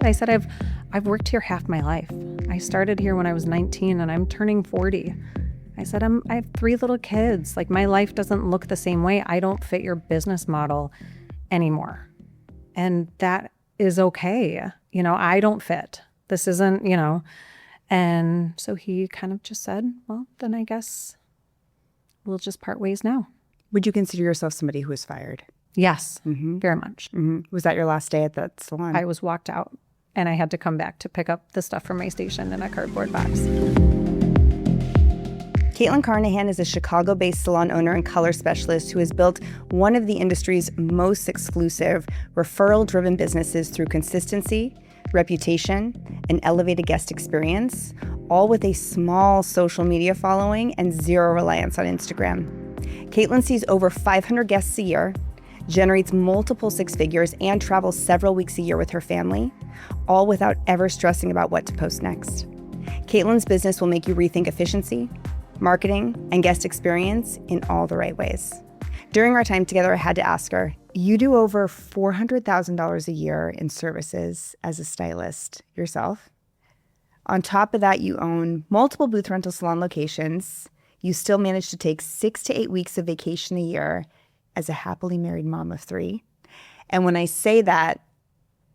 I said, I've worked here half my life. I started here when I was 19 and I'm turning 40. I said, I have 3 little kids. Like, my life doesn't look the same way. I don't fit your business model anymore. And that is okay. You know, I don't fit. This isn't, you know. And so he kind of just said, well, then I guess we'll just part ways now. Would you consider yourself somebody who was fired? Yes, very much. Was that your last day at that salon? I was walked out and I had to come back to pick up the stuff from my station in a cardboard box. Caitlin Carnahan is a Chicago-based salon owner and color specialist who has built one of the industry's most exclusive referral-driven businesses through consistency, reputation, and elevated guest experience, all with a small social media following and zero reliance on Instagram. Caitlin sees over 500 guests a year, generates multiple 6 figures, and travels several weeks a year with her family, all without ever stressing about what to post next. Caitlin's business will make you rethink efficiency, marketing, and guest experience in all the right ways. During our time together, I had to ask her, you do over $400,000 a year in services as a stylist yourself. On top of that, you own multiple booth rental salon locations. You still manage to take 6 to 8 weeks of vacation a year as a happily married mom of 3. And when I say that,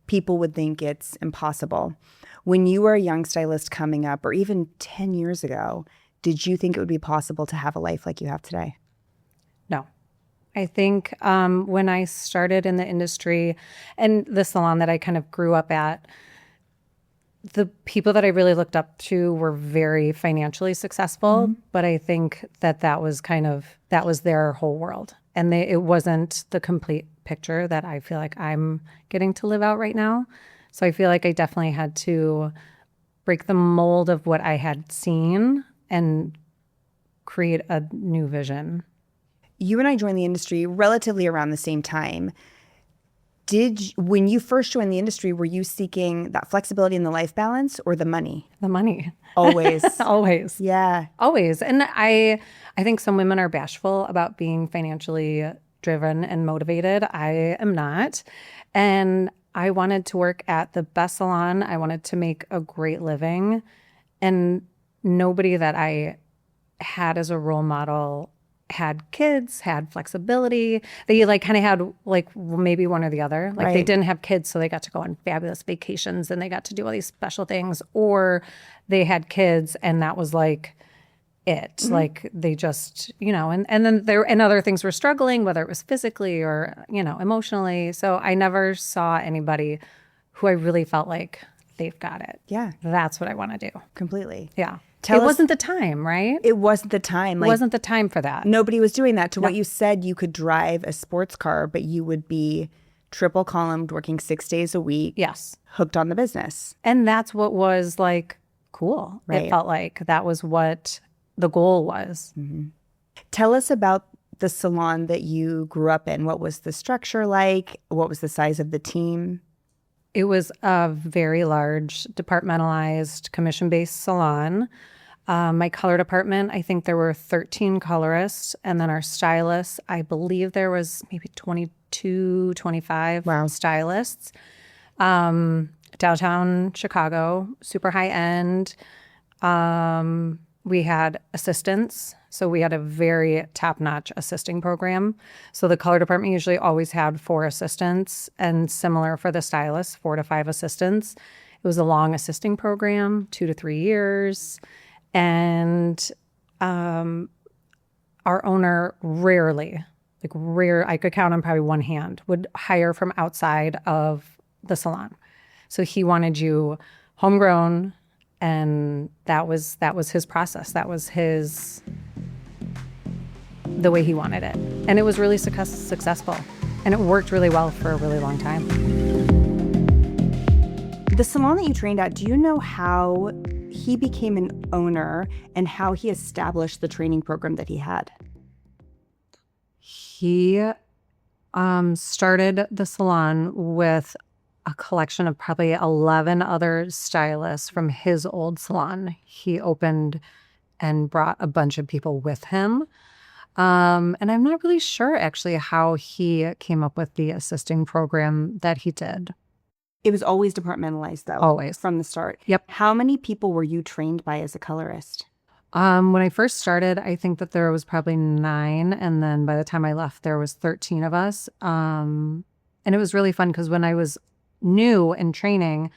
people would think it's impossible. When you were a young stylist coming up, or even 10 years ago, did you think it would be possible to have a life like you have today? No. I think when I started in the industry and the salon that I kind of grew up at, the people that I really looked up to were very financially successful, but I think that was their whole world. And it wasn't the complete picture that I feel like I'm getting to live out right now. So I feel like I definitely had to break the mold of what I had seen and create a new vision. You and I joined the industry relatively around the same time. When you first joined the industry, were you seeking that flexibility and the life balance, or the money? The money. Always. Always. Yeah. Always. And I think some women are bashful about being financially driven and motivated. I am not. And I wanted to work at the best salon. I wanted to make a great living. And nobody that I had as a role model had kids, had flexibility. They kind of had maybe one or the other. Like, they didn't have kids, so they got to go on fabulous vacations and they got to do all these special things. Or they had kids and that was like it. Like, they just, and then other things were struggling, whether it was physically or, emotionally. So I never saw anybody who I really felt like they've got it. Yeah. That's what I want to do. Completely. Yeah. It wasn't the time, right? It wasn't the time. It wasn't the time for that. Nobody was doing that. To what you said, you could drive a sports car, but you would be triple columned, working 6 days a week. Yes. Hooked on the business. And that's what was cool. Right. It felt like that was what the goal was. Tell us about the salon that you grew up in. What was the structure like? What was the size of the team? It was a very large, departmentalized, commission-based salon. My color department, I think there were 13 colorists. And then our stylists, I believe there was maybe 22, 25 stylists. Downtown Chicago, super high end. We had assistants. So we had a very top-notch assisting program. So the color department usually always had 4 assistants, and similar for the stylists, 4 to 5 assistants. It was a long assisting program, 2 to 3 years. And our owner rarely, I could count on probably one hand, would hire from outside of the salon. So he wanted you homegrown, and that was his process. That was the way he wanted it. And it was really successful. And it worked really well for a really long time. The salon that you trained at, do you know how he became an owner and how he established the training program that he had? He started the salon with a collection of probably 11 other stylists from his old salon. He opened and brought a bunch of people with him. And I'm not really sure actually how he came up with the assisting program that he did. It was always departmentalized, though. Always. From the start. Yep. How many people were you trained by as a colorist? When I first started, I think that there was probably 9. And then by the time I left, there was 13 of us. And it was really fun because when I was new and training,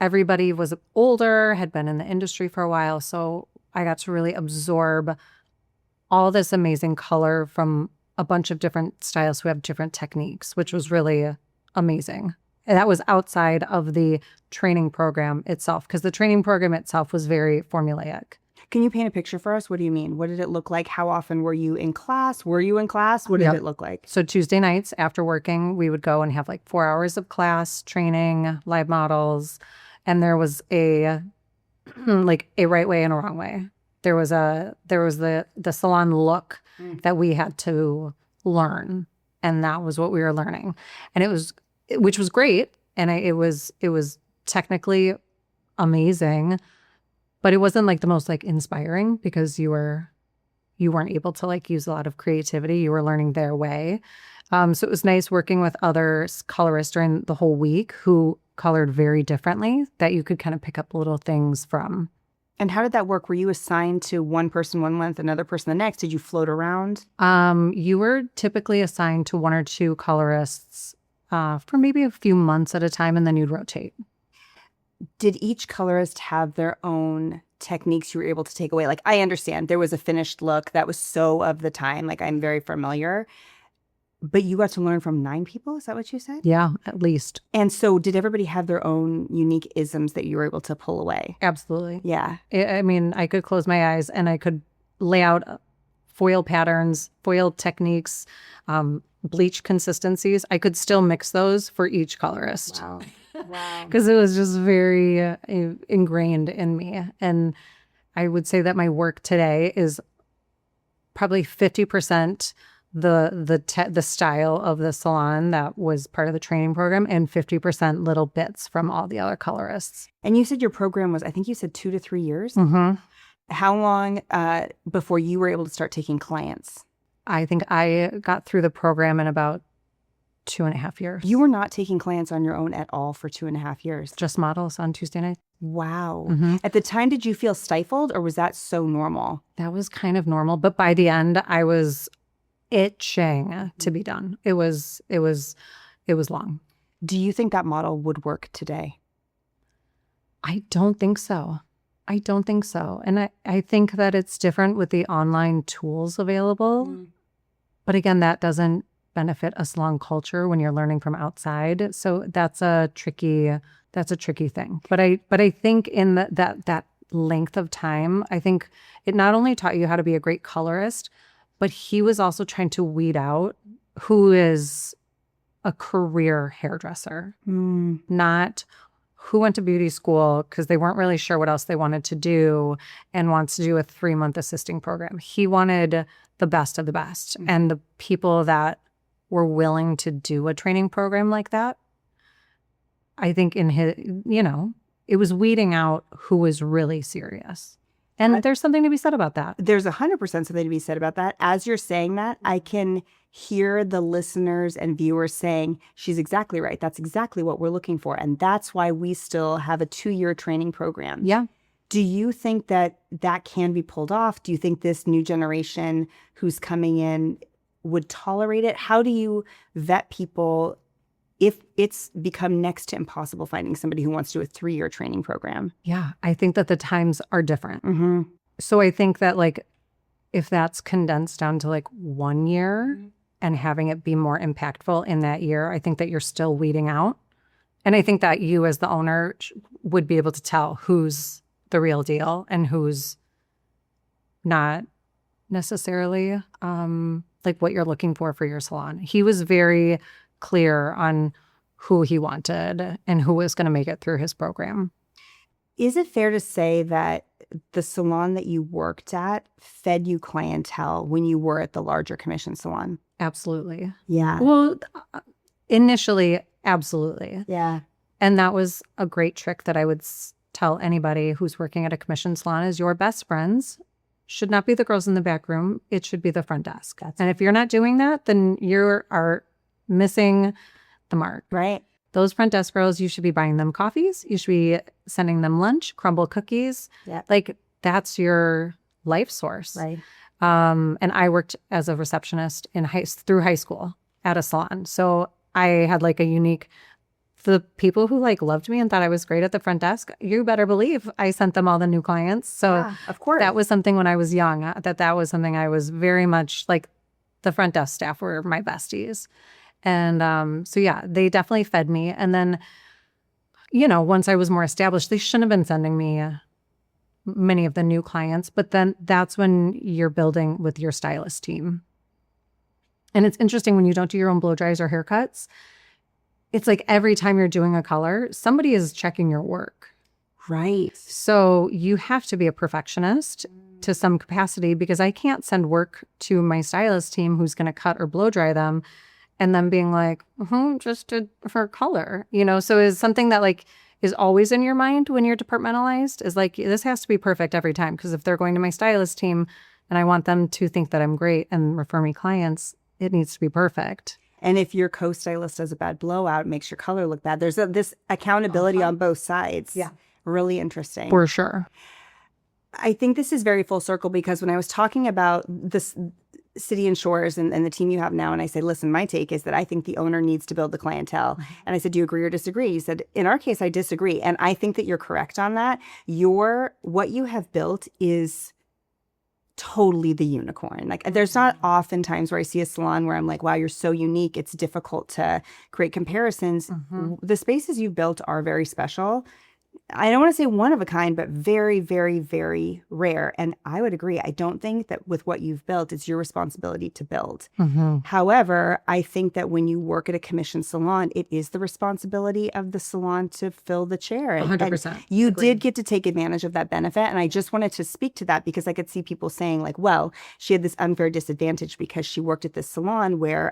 everybody was older, had been in the industry for a while. So I got to really absorb all this amazing color from a bunch of different stylists who have different techniques, which was really amazing. And that was outside of the training program itself, because the training program itself was very formulaic. Can you paint a picture for us? What do you mean? What did it look like? How often were you in class? Were you in class? What did it look like? So Tuesday nights after working, we would go and have like 4 hours of class, training, live models. And there was a like a right way and a wrong way. There was the salon look that we had to learn. And that was what we were learning. And which was great. And it was technically amazing. But it wasn't like the most like inspiring because you weren't able to like use a lot of creativity. You were learning their way. So it was nice working with other colorists during the whole week who colored very differently that you could kind of pick up little things from. And how did that work? Were you assigned to one person one month, another person the next? Did you float around? You were typically assigned to 1 or 2 colorists for maybe a few months at a time, and then you'd rotate. Did each colorist have their own techniques you were able to take away? Like, I understand there was a finished look that was so of the time, like I'm very familiar, but you got to learn from 9 people? Is that what you said? Yeah, at least. And so did everybody have their own unique isms that you were able to pull away? Absolutely. Yeah. I mean, I could close my eyes and I could lay out foil patterns, foil techniques, bleach consistencies. I could still mix those for each colorist. Wow. Wow. Because it was just very ingrained in me. And I would say that my work today is probably 50% the style of the salon that was part of the training program and 50% little bits from all the other colorists. And you said your program was, I think you said 2 to 3 years? Mm-hmm. How long before you were able to start taking clients? I think I got through the program in about 2.5 years. You were not taking clients on your own at all for 2.5 years? Just models on Tuesday night. Wow. Mm-hmm. At the time, did you feel stifled or was that so normal? That was kind of normal. But by the end, I was itching to be done. It was long. Do you think that model would work today? I don't think so. And I think that it's different with the online tools available. But again, that doesn't benefit a salon culture when you're learning from outside. So that's a tricky thing. But I think in that length of time, I think it not only taught you how to be a great colorist, but he was also trying to weed out who is a career hairdresser, not who went to beauty school because they weren't really sure what else they wanted to do and wants to do a 3-month assisting program. He wanted the best of the best. And the people that were willing to do a training program like that, I think in his, it was weeding out who was really serious. And there's something to be said about that. There's 100% something to be said about that. As you're saying that, I can hear the listeners and viewers saying, she's exactly right. That's exactly what we're looking for. And that's why we still have a 2-year training program. Yeah. Do you think that can be pulled off? Do you think this new generation who's coming in would tolerate it? How do you vet people if it's become next to impossible finding somebody who wants to do a 3-year training program? Yeah, I think that the times are different. Mm-hmm. So I think that like if that's condensed down to like 1 year and having it be more impactful in that year, I think that you're still weeding out. And I think that you as the owner would be able to tell who's the real deal and who's not necessarily like what you're looking for your salon. He was very clear on who he wanted and who was going to make it through his program. Is it fair to say that the salon that you worked at fed you clientele when you were at the larger commission salon? Absolutely. Yeah. Well, initially, absolutely. Yeah. And that was a great trick that I would tell anybody who's working at a commission salon is your best friends should not be the girls in the back room. It should be the front desk. And if you're not doing that, then you are missing the mark. Right. those front desk girls, you should be buying them coffees. You should be sending them lunch, crumble cookies. Yeah. Like that's your life source. Right. And I worked as a receptionist through high school at a salon. So I had like a unique, the people who like loved me and thought I was great at the front desk, you better believe I sent them all the new clients. So Yeah, of course. that was something when I was young, that was something I was very much like, the front desk staff were my besties. And so yeah, they definitely fed me. And then, once I was more established, they shouldn't have been sending me many of the new clients, but then that's when you're building with your stylist team. And it's interesting when you don't do your own blow dries or haircuts, it's like every time you're doing a color, somebody is checking your work. Right. So you have to be a perfectionist to some capacity, because I can't send work to my stylist team who's going to cut or blow dry them and then being like, just did her color, So is something that like is always in your mind when you're departmentalized is like, this has to be perfect every time. Because if they're going to my stylist team and I want them to think that I'm great and refer me clients, it needs to be perfect. And if your co-stylist does a bad blowout, makes your color look bad, there's this accountability on both sides. Yeah. Really interesting. For sure. I think this is very full circle, because when I was talking about this City and Shores and the team you have now, and I said, listen, my take is that I think the owner needs to build the clientele. And I said, do you agree or disagree? You said, in our case, I disagree. And I think that you're correct on that. What you have built is totally the unicorn. Like, there's not often times where I see a salon where I'm like, wow, you're so unique. It's difficult to create comparisons. The spaces you've built are very special. I don't want to say one of a kind, but very, very, very rare. And I would agree. I don't think that with what you've built, it's your responsibility to build. However, I think that when you work at a commissioned salon, it is the responsibility of the salon to fill the chair. 100%. And you did get to take advantage of that benefit. And I just wanted to speak to that, because I could see people saying like, well, she had this unfair disadvantage because she worked at this salon where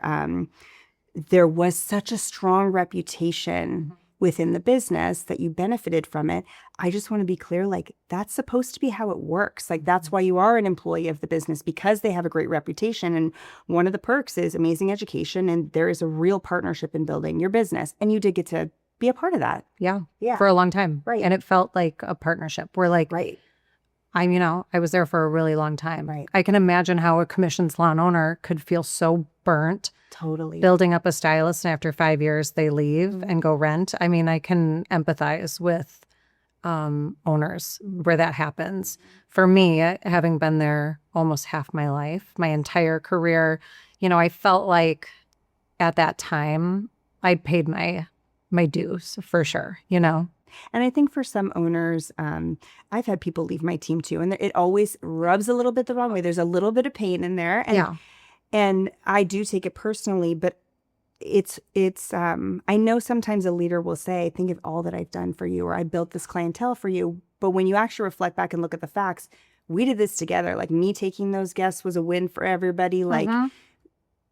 there was such a strong reputation within the business that you benefited from it. I just want to be clear, like, that's supposed to be how it works. Like, that's why you are an employee of the business, because they have a great reputation. And one of the perks is amazing education. And there is a real partnership in building your business. And you did get to be a part of that. Yeah. Yeah. For a long time. Right. And it felt like a partnership. We're like, Right. I was there for a really long time. Right. I can imagine how a commissioned salon owner could feel so burnt Totally. building up a stylist, and after 5 years they leave and go rent. I mean, I can empathize with owners where that happens. For me, having been there almost half my life, my entire career, I felt like at that time I'd paid my dues for sure, And I think for some owners, I've had people leave my team too, and it always rubs a little bit the wrong way. There's a little bit of pain in there. And I do take it personally, but it's I know sometimes a leader will say, think of all that I've done for you, or I built this clientele for you. But when you actually reflect back and look at the facts, we did this together. Like, me taking those guests was a win for everybody. Like,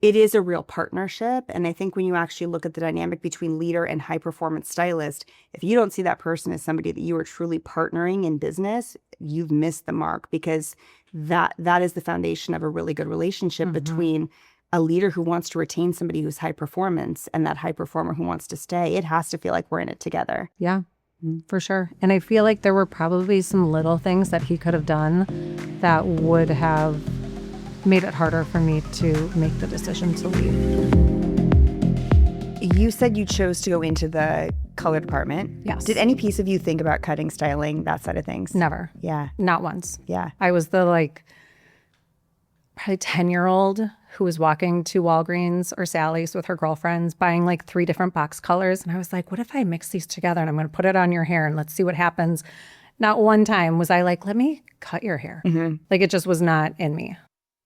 it is a real partnership. And I think when you actually look at the dynamic between leader and high performance stylist, if you don't see that person as somebody that you are truly partnering in business, you've missed the mark, because that is the foundation of a really good relationship between a leader who wants to retain somebody who's high performance and that high performer who wants to stay. It has to feel like we're in it together. Yeah, for sure. And I feel like there were probably some little things that he could have done that would have made it harder for me to make the decision to leave. You said you chose to go into the color department. Yes. Did any piece of you think about cutting, styling, that side of things? Never. Yeah. Not once. Yeah. I was the probably 10-year-old who was walking to Walgreens or Sally's with her girlfriends buying 3 different box colors. And I was like, what if I mix these together and I'm going to put it on your hair and let's see what happens. Not one time was I like, let me cut your hair. It just was not in me.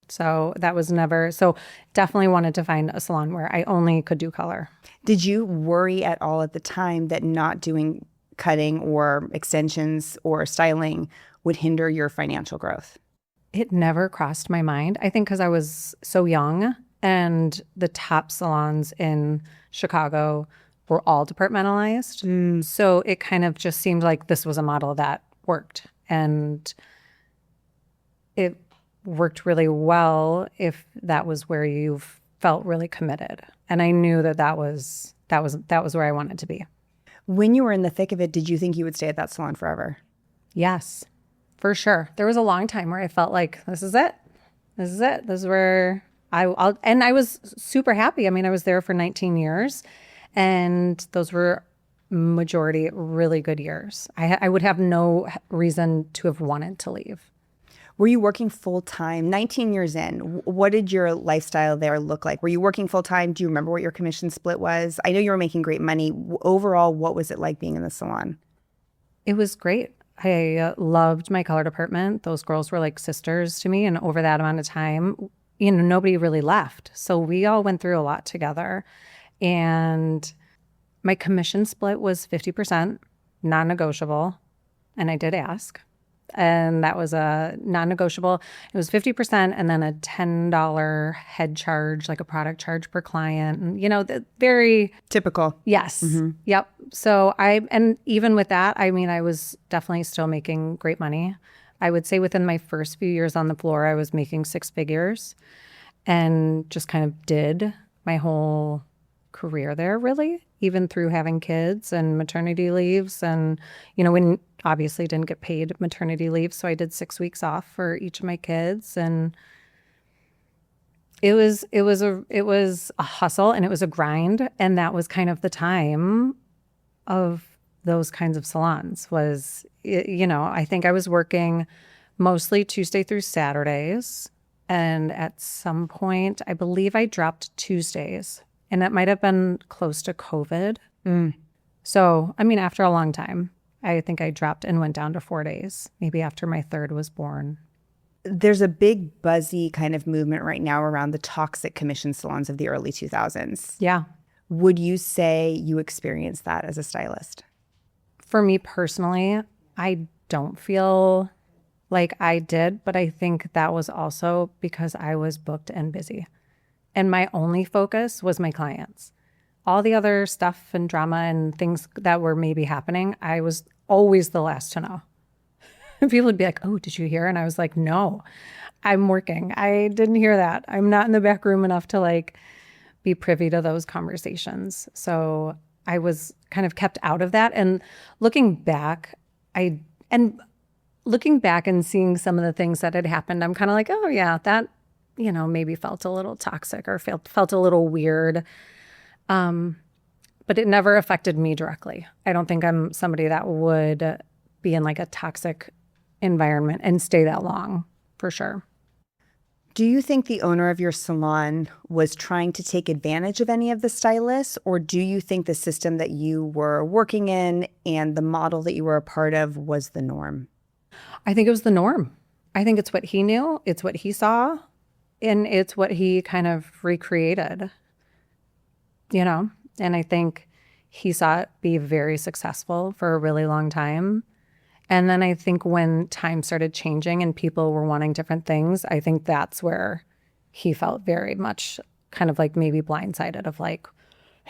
So that was never, so definitely wanted to find a salon where I only could do color. Did you worry at all at the time that not doing cutting or extensions or styling would hinder your financial growth? It never crossed my mind. I think because I was so young, and the top salons in Chicago were all departmentalized. So it kind of just seemed like this was a model that worked. And it worked really well if that was where you felt really committed. And I knew that that was where I wanted to be. When you were in the thick of it, did you think you would stay at that salon forever? Yes, for sure. There was a long time where I felt like this is it. This is it. This is where and I was super happy. I mean, I was there for 19 years and those were majority really good years. I would have no reason to have wanted to leave. Were you working full time? 19 years in, what did your lifestyle there look like? Were you working full time? Do you remember what your commission split was? I know you were making great money. Overall, what was it like being in the salon? It was great. I loved my color department. Those girls were like sisters to me. And over that amount of time, nobody really left. So we all went through a lot together. And my commission split was 50%, non-negotiable. And I did ask. And that was a non-negotiable. It was 50% and then a $10 head charge, like a product charge per client. And, very typical. Yes. Yep. So and even with that, I mean, I was definitely still making great money. I would say within my first few years on the floor, I was making six figures and just kind of did my whole career there, really, even through having kids and maternity leaves. And, when obviously didn't get paid maternity leave. So I did 6 weeks off for each of my kids. And it was a hustle and it was a grind. And that was kind of the time of those kinds of salons was, I think I was working mostly Tuesday through Saturdays. And at some point, I believe I dropped Tuesdays. And that might have been close to COVID. So, I mean, after a long time, I think I dropped and went down to 4 days, maybe after my third was born. There's a big buzzy kind of movement right now around the toxic commission salons of the early 2000s. Yeah. Would you say you experienced that as a stylist? For me personally, I don't feel like I did, but I think that was also because I was booked and busy. And my only focus was my clients. All the other stuff and drama and things that were maybe happening, I was always the last to know. People would be like, oh, did you hear? And I was like, no, I'm working. I didn't hear that. I'm not in the back room enough to be privy to those conversations. So I was kind of kept out of that. And looking back and seeing some of the things that had happened, I'm kind of like, oh yeah, that, maybe felt a little toxic or felt a little weird. But it never affected me directly. I don't think I'm somebody that would be in a toxic environment and stay that long, for sure. Do you think the owner of your salon was trying to take advantage of any of the stylists, or do you think the system that you were working in and the model that you were a part of was the norm? I think it was the norm. I think it's what he knew, it's what he saw, and it's what he kind of recreated. And I think he saw it be very successful for a really long time. And then I think when time started changing and people were wanting different things, I think that's where he felt very much kind of maybe blindsided of I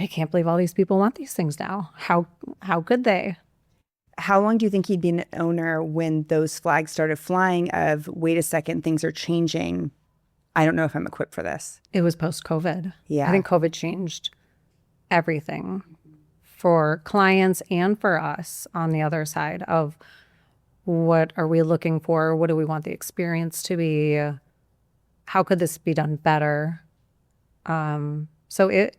can't believe all these people want these things now. How could they? How long do you think he'd been an owner when those flags started flying of, wait a second, things are changing. I don't know if I'm equipped for this. It was post-COVID. Yeah. I think COVID changed everything for clients and for us on the other side of what are we looking for? What do we want the experience to be? How could this be done better? So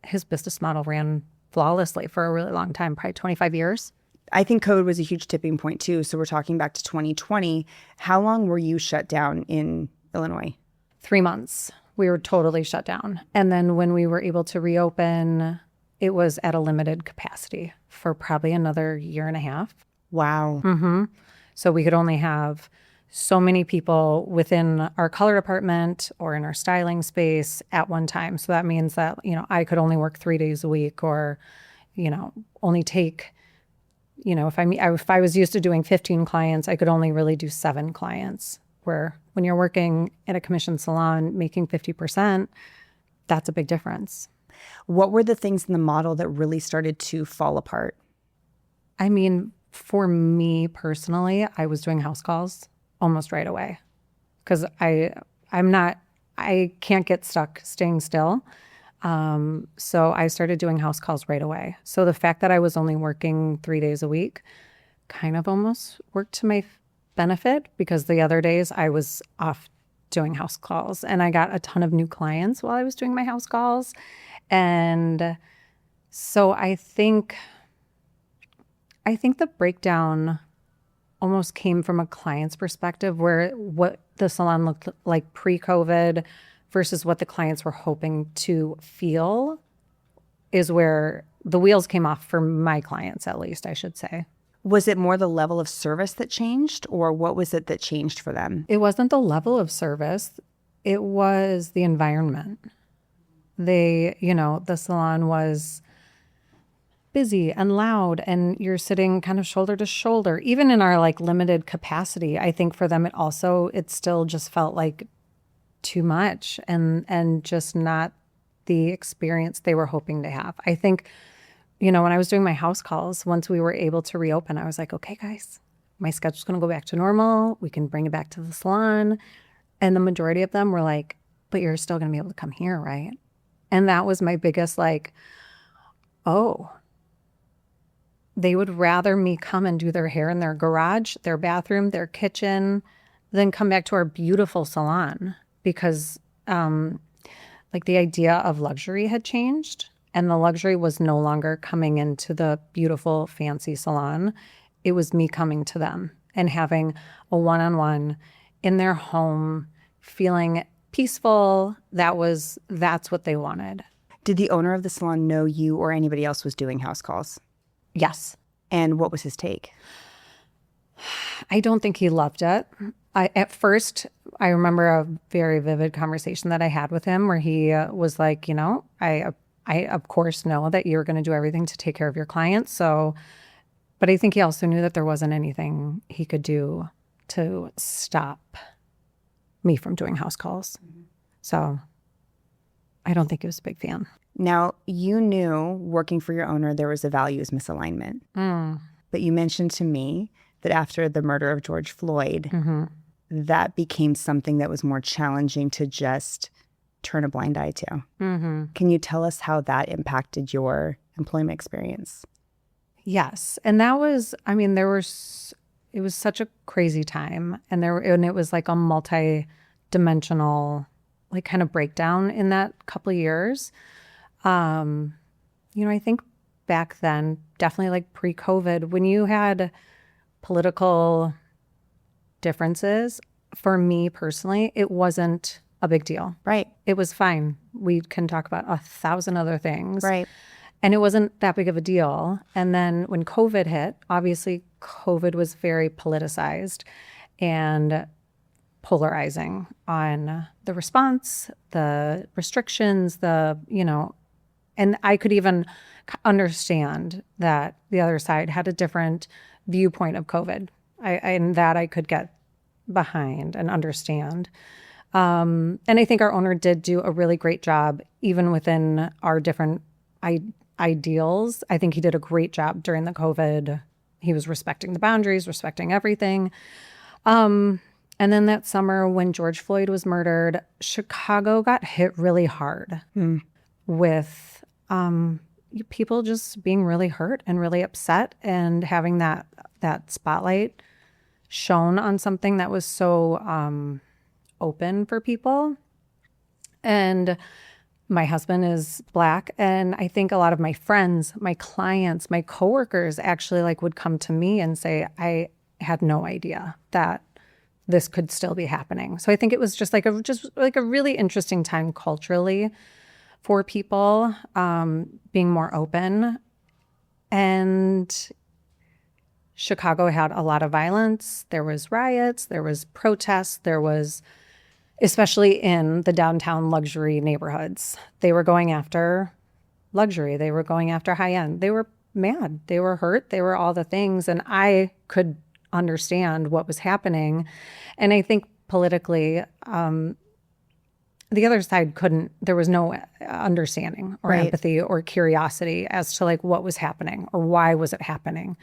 his business model ran flawlessly for a really long time, probably 25 years. I think COVID was a huge tipping point too. So we're talking back to 2020. How long were you shut down in Illinois? 3 months. We were totally shut down. And then when we were able to reopen, it was at a limited capacity for probably another year and a half. Wow. Mm-hmm. So we could only have so many people within our color department or in our styling space at one time. So that means that, I could only work 3 days a week or, only take, if I was used to doing 15 clients, I could only really do 7 clients. Where when you're working at a commission salon making 50%, that's a big difference. What were the things in the model that really started to fall apart? I mean, for me personally, I was doing house calls almost right away because I can't get stuck staying still. So I started doing house calls right away. So the fact that I was only working 3 days a week kind of almost worked to my benefit, because the other days I was off doing house calls, and I got a ton of new clients while I was doing my house calls. And so I think the breakdown almost came from a client's perspective, where what the salon looked like pre-COVID versus what the clients were hoping to feel is where the wheels came off for my clients, at least, I should say. Was it more the level of service that changed, or what was it that changed for them? It wasn't the level of service, it was the environment. The salon was busy and loud, and you're sitting kind of shoulder to shoulder. Even in our like limited capacity, I think for them it still just felt like too much, and just not the experience they were hoping to have. I think, when I was doing my house calls, once we were able to reopen, I was like, okay, guys, my schedule's going to go back to normal. We can bring it back to the salon. And the majority of them were like, but you're still going to be able to come here, right? And that was my biggest oh, they would rather me come and do their hair in their garage, their bathroom, their kitchen, than come back to our beautiful salon, because the idea of luxury had changed, and the luxury was no longer coming into the beautiful, fancy salon. It was me coming to them and having a one-on-one in their home, feeling peaceful. That's what they wanted. Did the owner of the salon know you or anybody else was doing house calls? Yes. And what was his take? I don't think he loved it. At first, I remember a very vivid conversation that I had with him where he was like, I of course know that you're going to do everything to take care of your clients. So, but I think he also knew that there wasn't anything he could do to stop me from doing house calls. Mm-hmm. So I don't think he was a big fan. Now, you knew working for your owner, there was a values misalignment. But you mentioned to me that after the murder of George Floyd, that became something that was more challenging to just turn a blind eye to. Can you tell us how that impacted your employment experience? Yes. And that was, it was such a crazy time. And it was like a multi-dimensional kind of breakdown in that couple of years. I think back then, definitely pre-COVID, when you had political differences, for me personally, it wasn't a big deal. Right. It was fine. We can talk about 1,000 other things. Right. And it wasn't that big of a deal. And then when COVID hit, obviously COVID was very politicized and polarizing on the response, the restrictions, and I could even understand that the other side had a different viewpoint of COVID. And that I could get behind and understand. And I think our owner did do a really great job, even within our different ideals. I think he did a great job during the COVID. He was respecting the boundaries, respecting everything. And then that summer when George Floyd was murdered, Chicago got hit really hard with people just being really hurt and really upset, and having that spotlight shone on something that was so open for people. And my husband is Black, and I think a lot of my friends, my clients, my coworkers actually would come to me and say, I had no idea that this could still be happening. So I think it was just a really interesting time culturally for people, being more open. And Chicago had a lot of violence. There was riots, there was protests, there was, especially in the downtown luxury neighborhoods, they were going after luxury. They were going after high end. They were mad. They were hurt. They were all the things. And I could understand what was happening. And I think politically, the other side couldn't, there was no understanding or empathy or curiosity as to what was happening or why was it happening.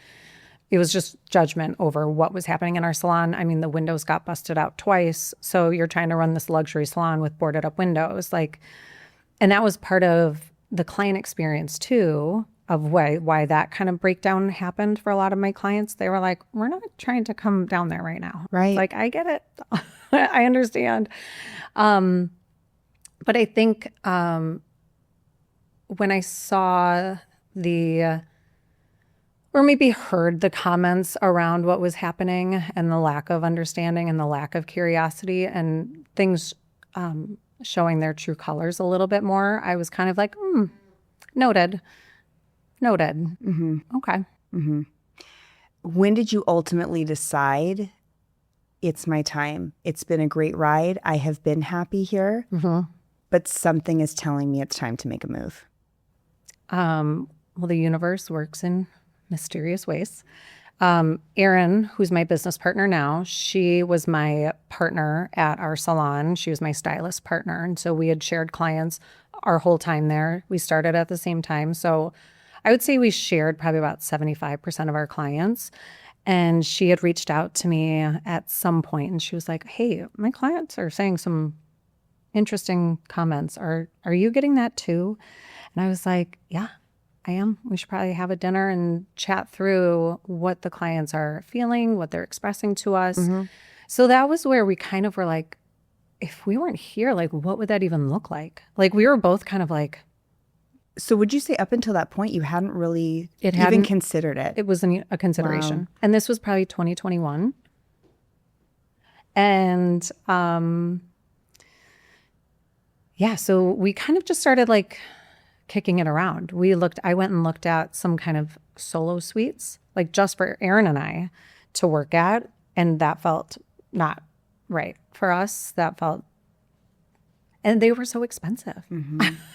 It was just judgment over what was happening in our salon. The windows got busted out twice. So you're trying to run this luxury salon with boarded up windows. And that was part of the client experience too, of why that kind of breakdown happened for a lot of my clients. They were like, we're not trying to come down there right now. Right. It's like, I get it. I understand. But I think when I saw or maybe heard the comments around what was happening and the lack of understanding and the lack of curiosity and things showing their true colors a little bit more, I was kind of like, noted. Mm-hmm. Okay. Mm-hmm. When did you ultimately decide it's my time? It's been a great ride. I have been happy here, but something is telling me it's time to make a move. Well, the universe works in mysterious ways. Erin, who's my business partner now, she was my partner at our salon. She was my stylist partner. And so we had shared clients our whole time there. We started at the same time. So I would say we shared probably about 75% of our clients. And she had reached out to me at some point and she was like, hey, my clients are saying some interesting comments. Are you getting that too? And I was like, yeah, I am. We should probably have a dinner and chat through what the clients are feeling, what they're expressing to us. So that was where we kind of were like, if we weren't here, like, what would that even look like? Like, we were both kind of like. So would you say up until that point, you hadn't really hadn't considered it? It wasn't a consideration. Wow. And this was probably 2021. And yeah, so we kind of just started like kicking it around. I went and looked at some kind of solo suites, like just for Erin and I to work at. And that felt not right for us. And they were so expensive.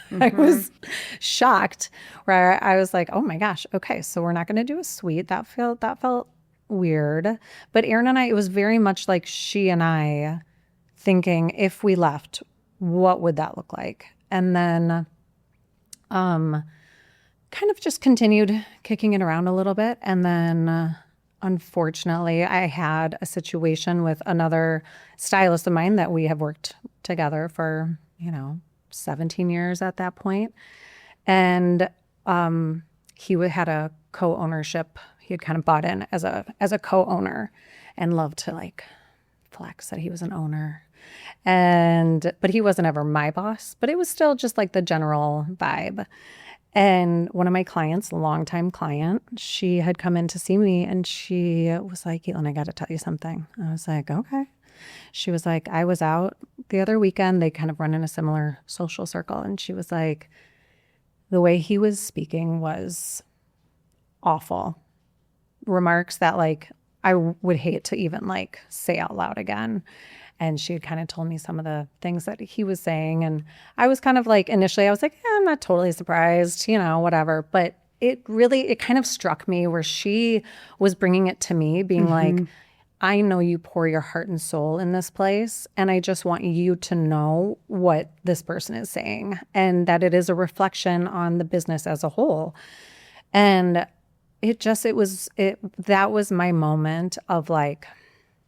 I was shocked where I was like, oh my gosh, okay, so we're not going to do a suite. That felt weird. But Erin and I, it was very much like she and I thinking, if we left, what would that look like? And then kind of just continued kicking it around a little bit. And then unfortunately, I had a situation with another stylist of mine that we have worked together for, 17 years at that point. And he had a co-ownership. He had kind of bought in as a co-owner and loved to like flex that he was an owner. But he wasn't ever my boss, but it was still just like the general vibe. And one of my clients, a longtime client, she had come in to see me and she was like, Caitlin, I got to tell you something. I was like, okay. She was like, I was out the other weekend. They kind of run in a similar social circle. And she was like, the way he was speaking was awful. Remarks that like I would hate to even like say out loud again. And she had kind of told me some of the things that he was saying. And I was kind of like, initially I was like, I'm not totally surprised, whatever. But it kind of struck me where she was bringing it to me, being like, I know you pour your heart and soul in this place. And I just want you to know what this person is saying and that it is a reflection on the business as a whole. And that was my moment of like,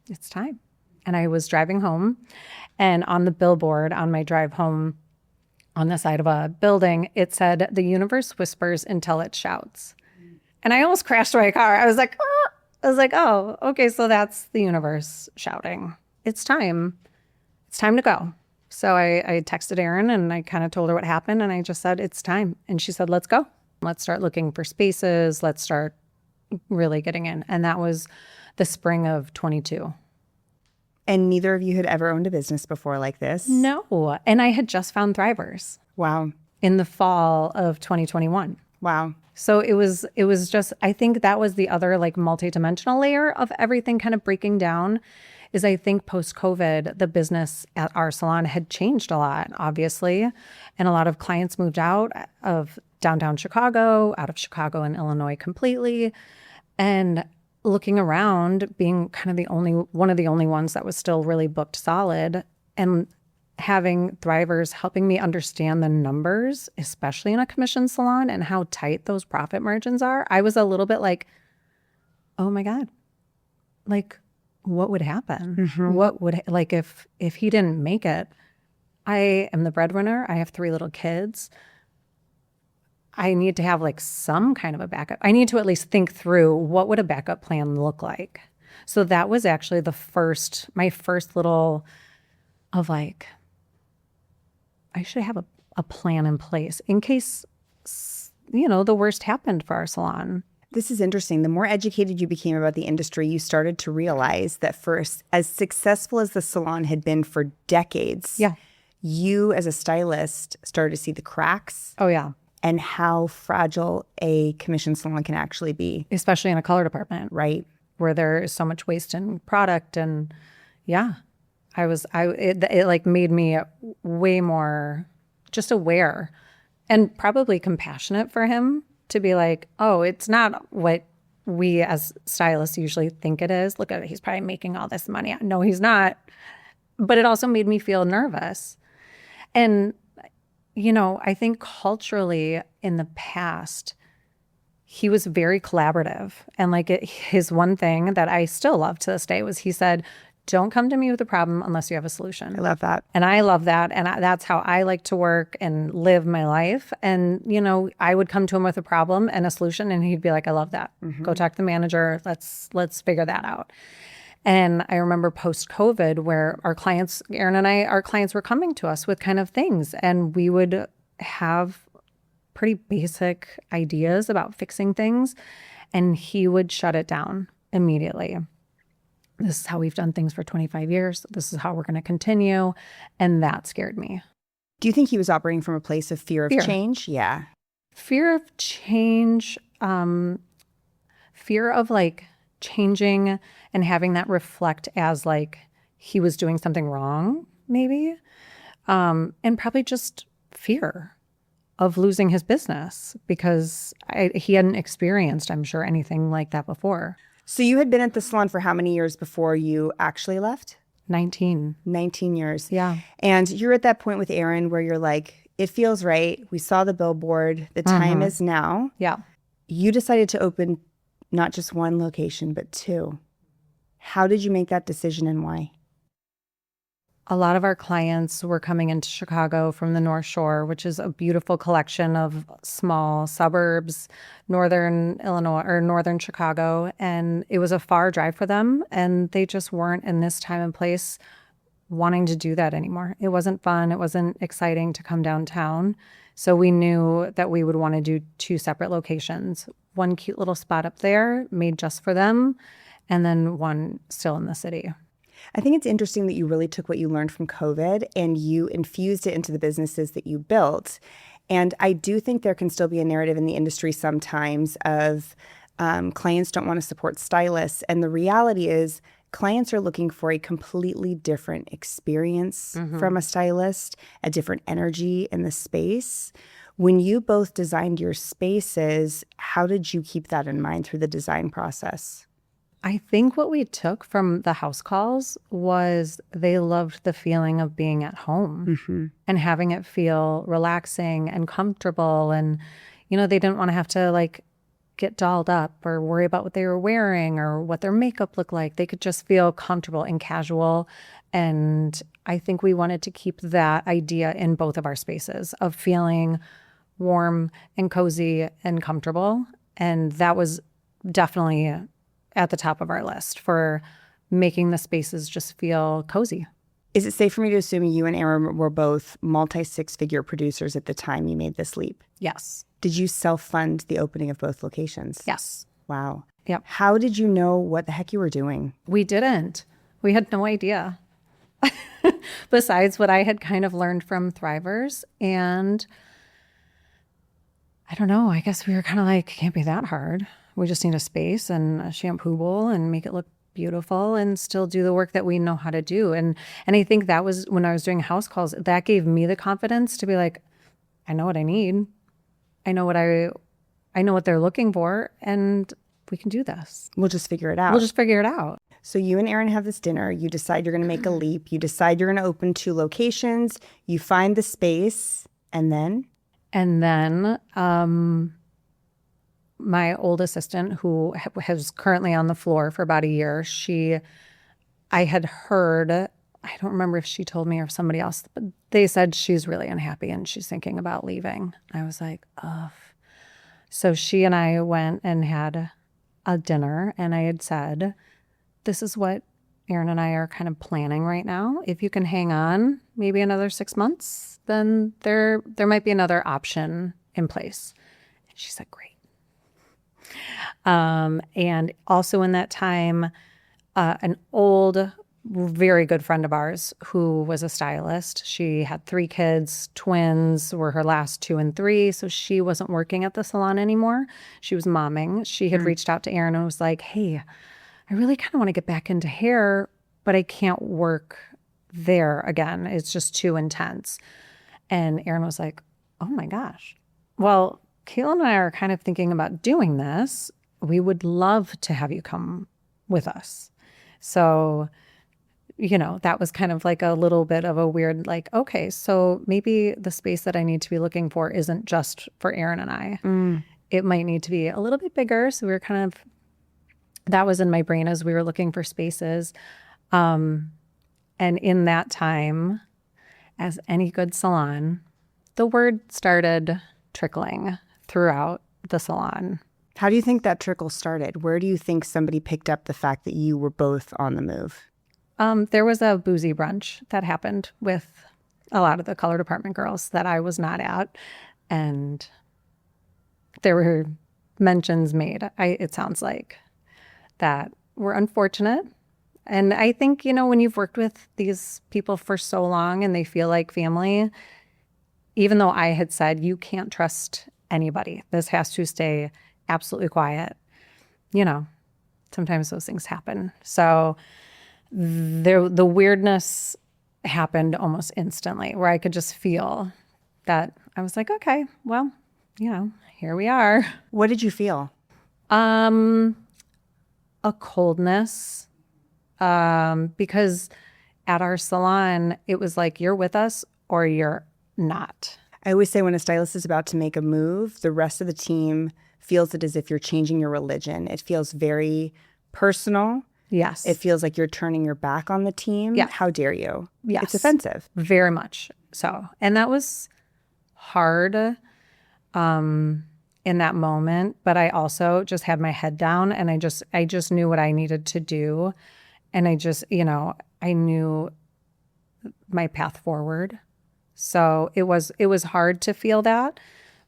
it's time. And I was driving home and on the billboard on my drive home on the side of a building, it said, the universe whispers until it shouts. And I almost crashed my car. I was like, oh, okay. So that's the universe shouting. It's time. It's time to go. So I texted Erin and I kind of told her what happened. And I just said, it's time. And she said, let's go. Let's start looking for spaces. Let's start really getting in. And that was the spring of 22. And neither of you had ever owned a business before like this? No. And I had just found Thrivers. Wow. In the fall of 2021. Wow. So it was just, I think that was the other like multidimensional layer of everything kind of breaking down is I think post-COVID, the business at our salon had changed a lot, obviously. And a lot of clients moved out of downtown Chicago, out of Chicago and Illinois completely. And looking around, being kind of one of the only ones that was still really booked solid, and having Thrivers helping me understand the numbers, especially in a commission salon and how tight those profit margins are, I was a little bit like, oh my God, like what would happen? What would, like if he didn't make it, I am the breadwinner. I have 3 little kids. I need to have like some kind of a backup. I need to at least think through what would a backup plan look like. So that was actually my first little of like, I should have a plan in place in case, the worst happened for our salon. This is interesting. The more educated you became about the industry, you started to realize that first, as successful as the salon had been for decades, Yeah. you as a stylist started to see the cracks. Oh, yeah. And how fragile a commission salon can actually be. Especially in a color department. Right. Where there is so much waste in product. And yeah, it like made me way more just aware and probably compassionate for him to be like, oh, it's not what we as stylists usually think it is. Look at it. He's probably making all this money. No, he's not. But it also made me feel nervous. And, I think culturally in the past, he was very collaborative. And like his one thing that I still love to this day was he said, don't come to me with a problem unless you have a solution. I love that. And I love that. And that's how I like to work and live my life. And, I would come to him with a problem and a solution and he'd be like, I love that. Mm-hmm. Go talk to the manager. Let's figure that out. And I remember post-COVID where Aaron and I, our clients were coming to us with kind of things and we would have pretty basic ideas about fixing things and he would shut it down immediately. This is how we've done things for 25 years. This is how we're going to continue. And that scared me. Do you think he was operating from a place of fear of change? Yeah. Fear of change, fear of like changing and having that reflect as like he was doing something wrong, maybe. And probably just fear of losing his business because he hadn't experienced, I'm sure, anything like that before. So you had been at the salon for how many years before you actually left? 19. 19 years. Yeah. And you're at that point with Aaron where you're like, it feels right. We saw the billboard. The time is now. Yeah. You decided to open not just one location, but 2. How did you make that decision and why? A lot of our clients were coming into Chicago from the North Shore, which is a beautiful collection of small suburbs, northern Illinois or northern Chicago. And it was a far drive for them. And they just weren't in this time and place wanting to do that anymore. It wasn't fun. It wasn't exciting to come downtown. So we knew that we would want to do 2 separate locations. One cute little spot up there made just for them, and then one still in the city. I think it's interesting that you really took what you learned from COVID and you infused it into the businesses that you built. And I do think there can still be a narrative in the industry sometimes of clients don't want to support stylists. And the reality is clients are looking for a completely different experience from a stylist, a different energy in the space. When you both designed your spaces, how did you keep that in mind through the design process? I think what we took from the house calls was they loved the feeling of being at home and having it feel relaxing and comfortable. And, they didn't want to have to like get dolled up or worry about what they were wearing or what their makeup looked like. They could just feel comfortable and casual. And I think we wanted to keep that idea in both of our spaces of feeling warm and cozy and comfortable. And that was definitely at the top of our list for making the spaces just feel cozy. Is it safe for me to assume you and Aaron were both multi-6-figure producers at the time you made this leap? Yes. Did you self-fund the opening of both locations? Yes. Wow. Yep. How did you know what the heck you were doing? We didn't. We had no idea. Besides what I had kind of learned from Thrivers. And I don't know, I guess we were kind of like, it can't be that hard. We just need a space and a shampoo bowl and make it look beautiful and still do the work that we know how to do. And I think that was when I was doing house calls, that gave me the confidence to be like, I know what I need. I know what they're looking for, and we can do this. We'll just figure it out. We'll just figure it out. So you and Aaron have this dinner. You decide you're going to make a leap. You decide you're going to open 2 locations. You find the space, and then? And then my old assistant, who was currently on the floor for about a year, I had heard I don't remember if she told me or if somebody else, but they said she's really unhappy and she's thinking about leaving. I was like, ugh. So she and I went and had a dinner, and I had said, this is what Aaron and I are kind of planning right now. If you can hang on maybe another 6 months, then there might be another option in place. And she said, great. And also in that time, an old, very good friend of ours who was a stylist. She had 3 kids, twins were her last 2 and 3. So she wasn't working at the salon anymore. She was momming. She had reached out to Aaron and was like, hey, I really kind of want to get back into hair, but I can't work there again. It's just too intense. And Aaron was like, oh my gosh. Well, Caitlin and I are kind of thinking about doing this. We would love to have you come with us. So, that was kind of like a little bit of a weird, like, okay, so maybe the space that I need to be looking for isn't just for Aaron and I. It might need to be a little bit bigger. So we were kind of, that was in my brain as we were looking for spaces. And in that time, as any good salon, the word started trickling throughout the salon. How do you think that trickle started? Where do you think somebody picked up the fact that you were both on the move? There was a boozy brunch that happened with a lot of the color department girls that I was not at. And there were mentions made, it sounds like, that were unfortunate. And I think, when you've worked with these people for so long and they feel like family, even though I had said, you can't trust anybody, this has to stay absolutely quiet, sometimes those things happen. So the weirdness happened almost instantly, where I could just feel that. I was like, okay, well, here we are. What did you feel? A coldness, because at our salon, it was like, you're with us or you're not. I always say when a stylist is about to make a move, the rest of the team feels it as if you're changing your religion. It feels very personal. Yes. It feels like you're turning your back on the team. Yeah. How dare you? Yes. It's offensive. Very much so. And that was hard in that moment. But I also just had my head down, and I just knew what I needed to do. And I just, I knew my path forward. So it was hard to feel that.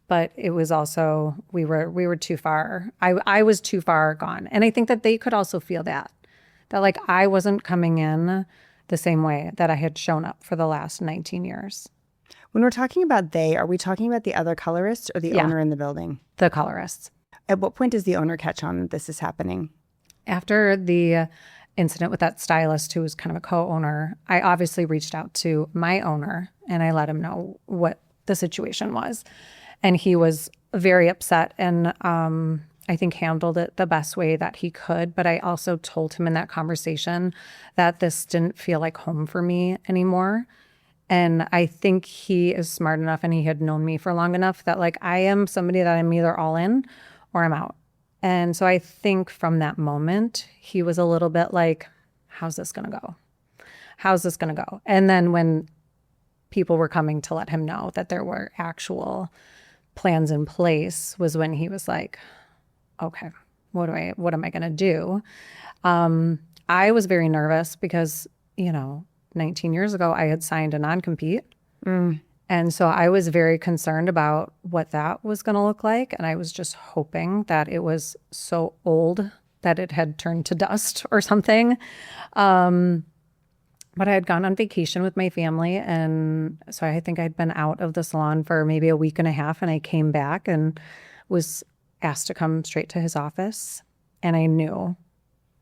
But it was also, we were too far. I was too far gone. And I think that they could also feel that like I wasn't coming in the same way that I had shown up for the last 19 years. When we're talking about they, are we talking about the other colorist or the owner in the building? The colorists. At what point does the owner catch on that this is happening? After the incident with that stylist who was kind of a co-owner, I obviously reached out to my owner and I let him know what the situation was. And he was very upset and I think handled it the best way that he could. But I also told him in that conversation that this didn't feel like home for me anymore. And I think he is smart enough and he had known me for long enough that like I am somebody that I'm either all in or I'm out. And so I think from that moment, he was a little bit like, how's this going to go? How's this going to go? And then when people were coming to let him know that there were actual plans in place was when he was like, okay, what am I going to do? I was very nervous because, 19 years ago, I had signed a non-compete. And so I was very concerned about what that was going to look like. And I was just hoping that it was so old that it had turned to dust or something. But I had gone on vacation with my family. And so I think I'd been out of the salon for maybe a week and a half. And I came back and was asked to come straight to his office. And I knew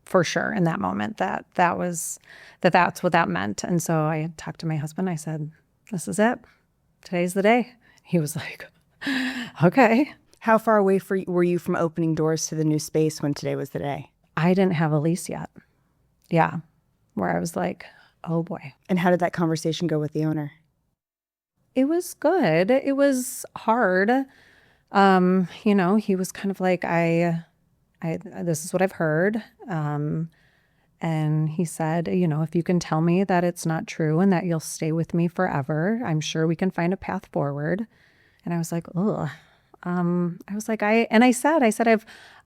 for sure in that moment that's what that meant. And so I had talked to my husband. I said, this is it. Today's the day. He was like, okay. How far away were you from opening doors to the new space when today was the day? I didn't have a lease yet. Yeah. Where I was like, oh boy. And how did that conversation go with the owner? It was good. It was hard. He was kind of like, this is what I've heard. And he said, if you can tell me that it's not true and that you'll stay with me forever, I'm sure we can find a path forward. And I was like, oh, I said,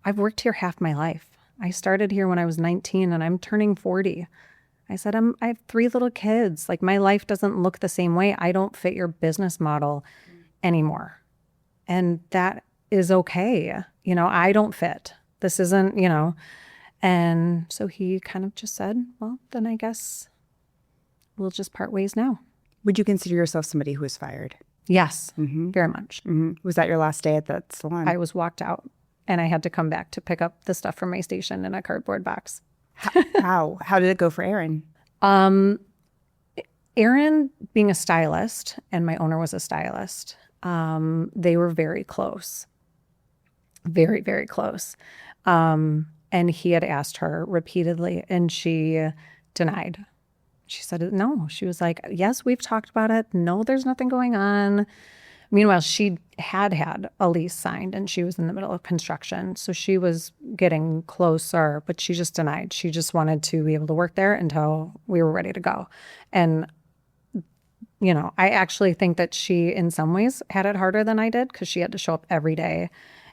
I've worked here half my life. I started here when I was 19 and I'm turning 40. I said, I have 3 little kids. Like, my life doesn't look the same way. I don't fit your business model anymore. And that is okay. I don't fit. This isn't, And so he kind of just said, well, then I guess we'll just part ways now. Would you consider yourself somebody who was fired? Yes, very much. Was that your last day at that salon? I was walked out and I had to come back to pick up the stuff from my station in a cardboard box. How did it go for Aaron? Aaron, being a stylist, and my owner was a stylist, they were very close. Very, very close. And he had asked her repeatedly and she denied. She said, no. She was like, yes, we've talked about it. No, there's nothing going on. Meanwhile, she had a lease signed and she was in the middle of construction. So she was getting closer, but she just denied. She just wanted to be able to work there until we were ready to go. And, I actually think that she, in some ways, had it harder than I did because she had to show up every day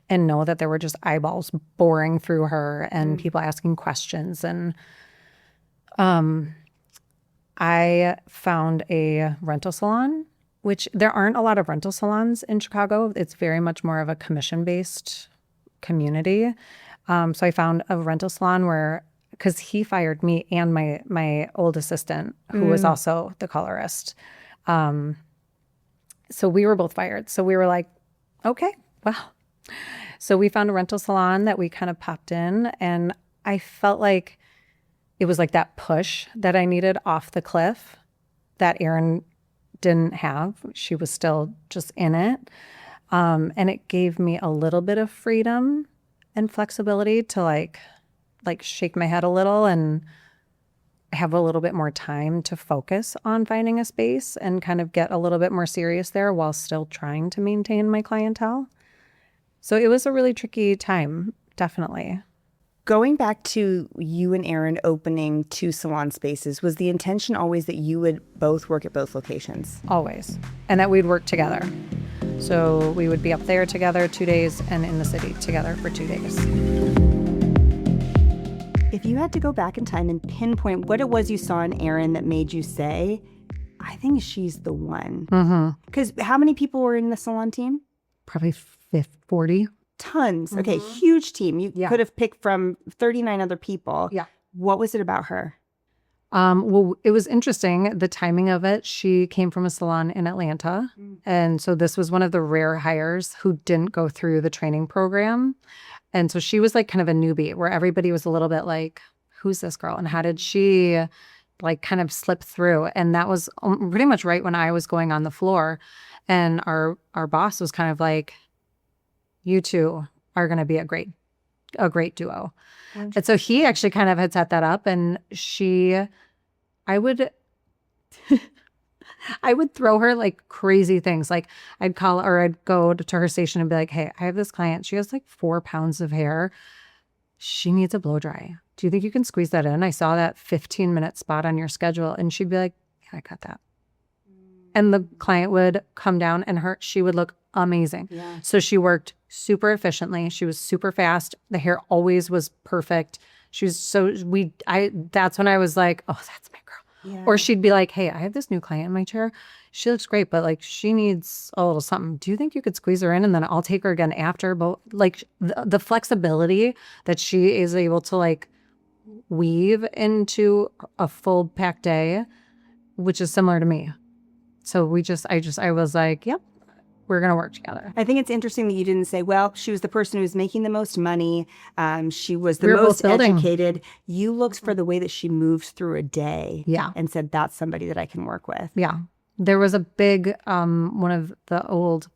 and know that there were just eyeballs boring through her and people asking questions. And I found a rental salon, which there aren't a lot of rental salons in Chicago. It's very much more of a commission-based community. So I found a rental salon because he fired me and my old assistant, who was also the colorist. So we were both fired. So we were like, okay, well. So we found a rental salon that we kind of popped in, and I felt like it was like that push that I needed off the cliff that Erin didn't have. She was still just in it. And it gave me a little bit of freedom and flexibility to like shake my head a little and have a little bit more time to focus on finding a space and kind of get a little bit more serious there while still trying to maintain my clientele. So it was a really tricky time, definitely. Going back to you and Aaron opening 2 salon spaces, was the intention always that you would both work at both locations? Always. And that we'd work together. So we would be up there together 2 days and in the city together for 2 days. If you had to go back in time and pinpoint what it was you saw in Aaron that made you say, I think she's the one. Because how many people were in the salon team? Probably 40. Tons. Okay, huge team. You could have picked from 39 other people. Yeah. What was it about her? Well, it was interesting, the timing of it. She came from a salon in Atlanta. And so this was one of the rare hires who didn't go through the training program. And so she was like kind of a newbie where everybody was a little bit like, who's this girl? And how did she like kind of slip through? And that was pretty much right when I was going on the floor. And our boss was kind of like, you two are going to be a great duo. And so he actually kind of had set that up, and I would throw her like crazy things. Like I'd call or I'd go to her station and be like, hey, I have this client. She has like 4 pounds of hair. She needs a blow dry. Do you think you can squeeze that in? I saw that 15-minute spot on your schedule. And she'd be like, yeah, I got that. And the client would come down and she would look amazing. Yeah. So she worked super efficiently. She was super fast. The hair always was perfect. She was that's when I was like, oh, that's my girl. Yeah. Or she'd be like, hey, I have this new client in my chair. She looks great, but like she needs a little something. Do you think you could squeeze her in and then I'll take her again after? But like the flexibility that she is able to like weave into a full packed day, which is similar to me. So I was like, yep, we're going to work together. I think it's interesting that you didn't say, well, she was the person who was making the most money. She was the most educated. You looked for the way that she moved through a day. Yeah. And said, that's somebody that I can work with. Yeah. There was a big, one of the old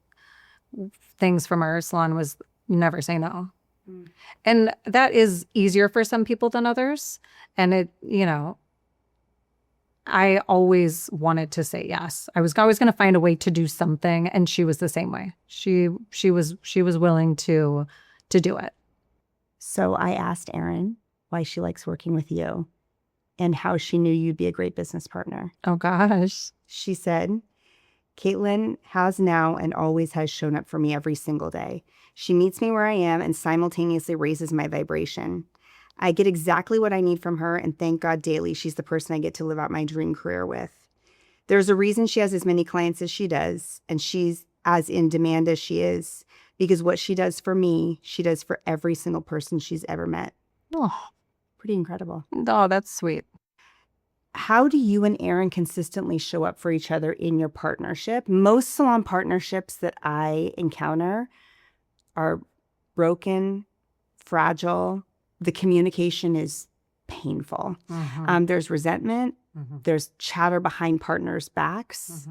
things from our salon was never say no. And that is easier for some people than others. And it, I always wanted to say yes. I was always going to find a way to do something, and she was the same way. She was willing to do it. So I asked Erin why she likes working with you, and how she knew you'd be a great business partner. Oh, gosh. She said, Caitlin has now and always has shown up for me every single day. She meets me where I am and simultaneously raises my vibration. I get exactly what I need from her, and thank God daily she's the person I get to live out my dream career with. There's a reason she has as many clients as she does, and she's as in demand as she is, because what she does for me, she does for every single person she's ever met. Oh, Pretty incredible. oh, that's sweet. How do you and Erin consistently show up for each other in your partnership? Most salon partnerships that I encounter are broken, fragile. The communication is painful. There's resentment. There's chatter behind partners' backs.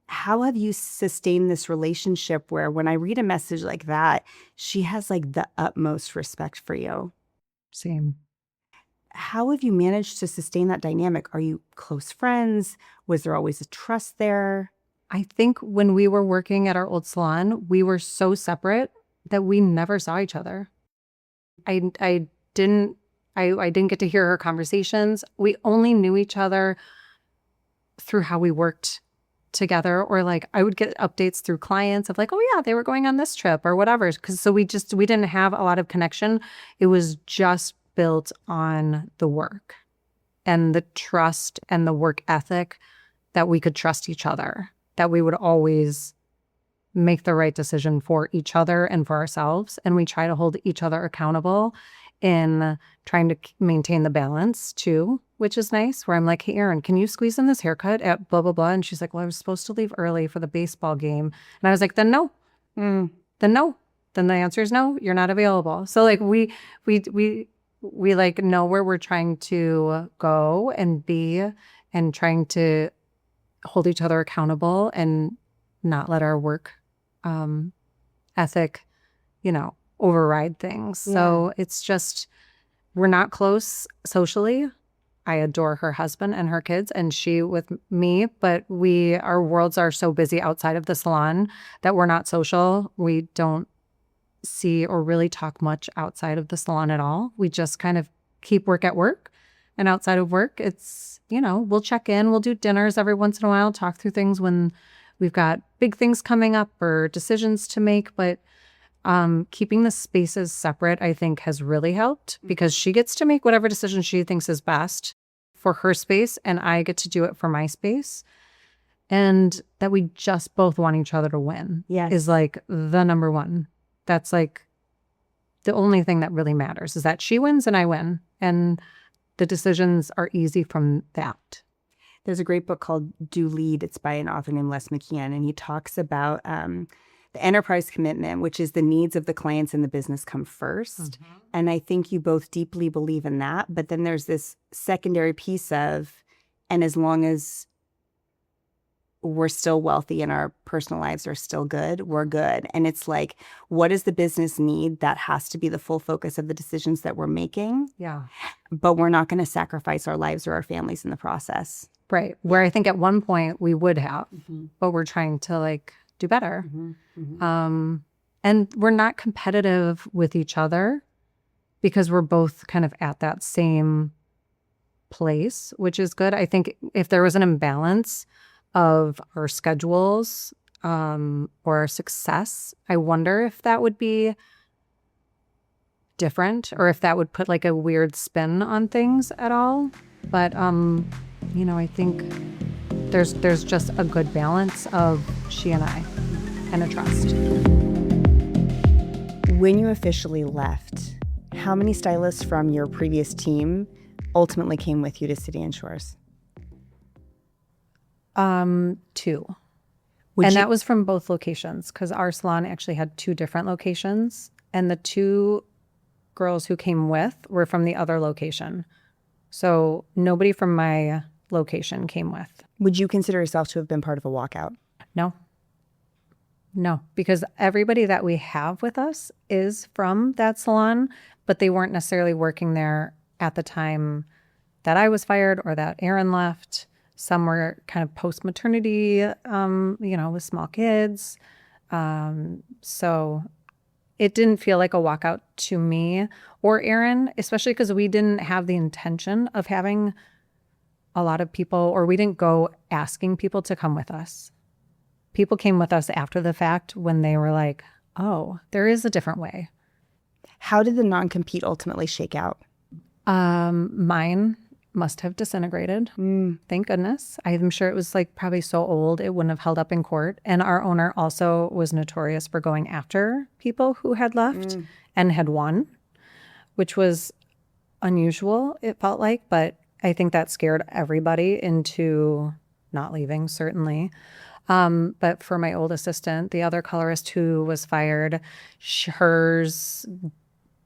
How have you sustained this relationship where when I read a message like that, she has like the utmost respect for you? Same. How have you managed to sustain that dynamic? Are you close friends? Was there always a trust there? I think when we were working at our old salon, we were so separate that we never saw each other. I didn't get to hear her conversations. We only knew each other through how we worked together, or like I would get updates through clients of like, oh yeah, they were going on this trip or whatever. So we didn't have a lot of connection. It was just built on the work and the trust and the work ethic that we could trust each other, that we would always make the right decision for each other and for ourselves. And we try to hold each other accountable in trying to maintain the balance too, which is nice, where I'm like, hey, Erin, can you squeeze in this haircut at blah, blah, blah? And she's like, well, I was supposed to leave early for the baseball game. And I was like, then no. Then no. Then the answer is no, you're not available. So like we like know where we're trying to go and be, and trying to hold each other accountable and not let our work ethic, override things. Yeah. So it's just, we're not close socially. I adore her husband and her kids, and she with me, but our worlds are so busy outside of the salon that we're not social. We don't see or really talk much outside of the salon at all. We just kind of keep work at work, and outside of work, it's, we'll check in, we'll do dinners every once in a while, talk through things when we've got big things coming up or decisions to make. But keeping the spaces separate, I think, has really helped, because she gets to make whatever decision she thinks is best for her space, and I get to do it for my space. And that we just both want each other to win is like the number one. That's like the only thing that really matters, is that she wins and I win. And the decisions are easy from that. There's a great book called Do Lead. It's by an author named Les McKeon, and he talks about the enterprise commitment, which is the needs of the clients and the business come first. And I think you both deeply believe in that. But then there's this secondary piece of, and as long as we're still wealthy and our personal lives are still good, we're good. And it's like, what does the business need? That has to be the full focus of the decisions that we're making. Yeah. But we're not going to sacrifice our lives or our families in the process. Right. Where I think at one point we would have, but we're trying to like do better. And we're not competitive with each other, because we're both kind of at that same place, which is good. I think if there was an imbalance of our schedules or our success, I wonder if that would be different, or if that would put like a weird spin on things at all. But I think there's just a good balance of she and I, and a trust. When you officially left, how many stylists from your previous team ultimately came with you to City and Shores? 2. That was from both locations, because our salon actually had 2 different locations, and the 2 girls who came with were from the other location. So nobody from my location came with. Would you consider yourself to have been part of a walkout? No, because everybody that we have with us is from that salon, but they weren't necessarily working there at the time that I was fired or that Erin left. Some were kind of post-maternity, with small kids. So it didn't feel like a walkout to me or Aaron, especially because we didn't have the intention of having a lot of people, or we didn't go asking people to come with us. People came with us after the fact when they were like, oh, there is a different way. How did the non-compete ultimately shake out? Mine must have disintegrated. Thank goodness. I'm sure it was like probably so old it wouldn't have held up in court. And our owner also was notorious for going after people who had left and had won, which was unusual, it felt like. But I think that scared everybody into not leaving, certainly. But for my old assistant, the other colorist who was fired, hers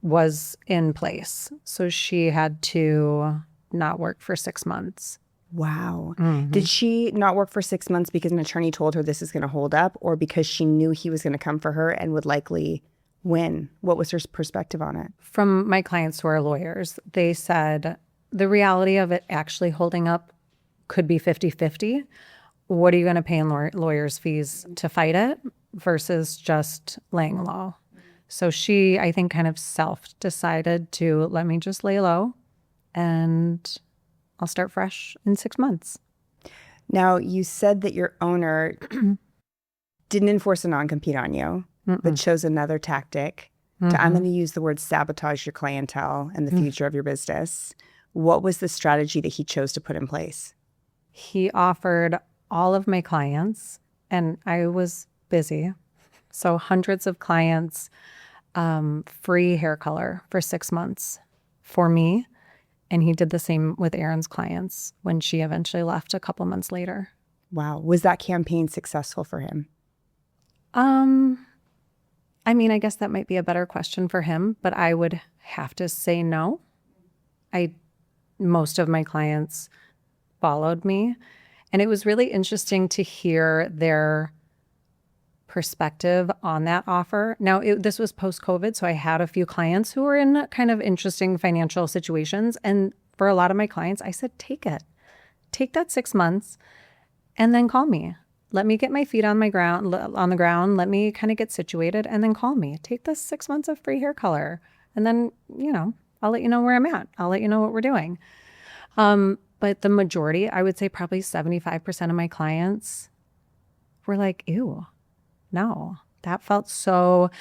was in place. So she had to not work for 6 months. Wow. Did she not work for 6 months because an attorney told her this is going to hold up, or because she knew he was going to come for her and would likely win? What was her perspective on it? From my clients who are lawyers, they said the reality of it actually holding up could be 50-50. What are you going to pay in lawyers' fees to fight it versus just laying low? So she, I think, kind of self-decided to let me just lay low and I'll start fresh in 6 months. Now, you said that your owner didn't enforce a non-compete on you, but chose another tactic to, I'm going to use the word sabotage your clientele and the future of your business. What was the strategy that he chose to put in place? He offered all of my clients, and I was busy, so hundreds of clients, free hair color for 6 months for me. And he did the same with Erin's clients when she eventually left a couple months later. Wow. Was that campaign successful for him? I mean, I guess that might be a better question for him, but I would have to say no. Most of my clients followed me. And it was really interesting to hear their perspective on that offer. Now, this was post-COVID, so I had a few clients who were in kind of interesting financial situations. And for a lot of my clients, I said, take it. Take that 6 months and then call me. Let me get my feet on the ground. Let me kind of get situated and then call me. Take the 6 months of free hair color. And then, I'll let you know where I'm at. I'll let you know what we're doing. But the majority, I would say probably 75% of my clients were like, ew, no, that felt so,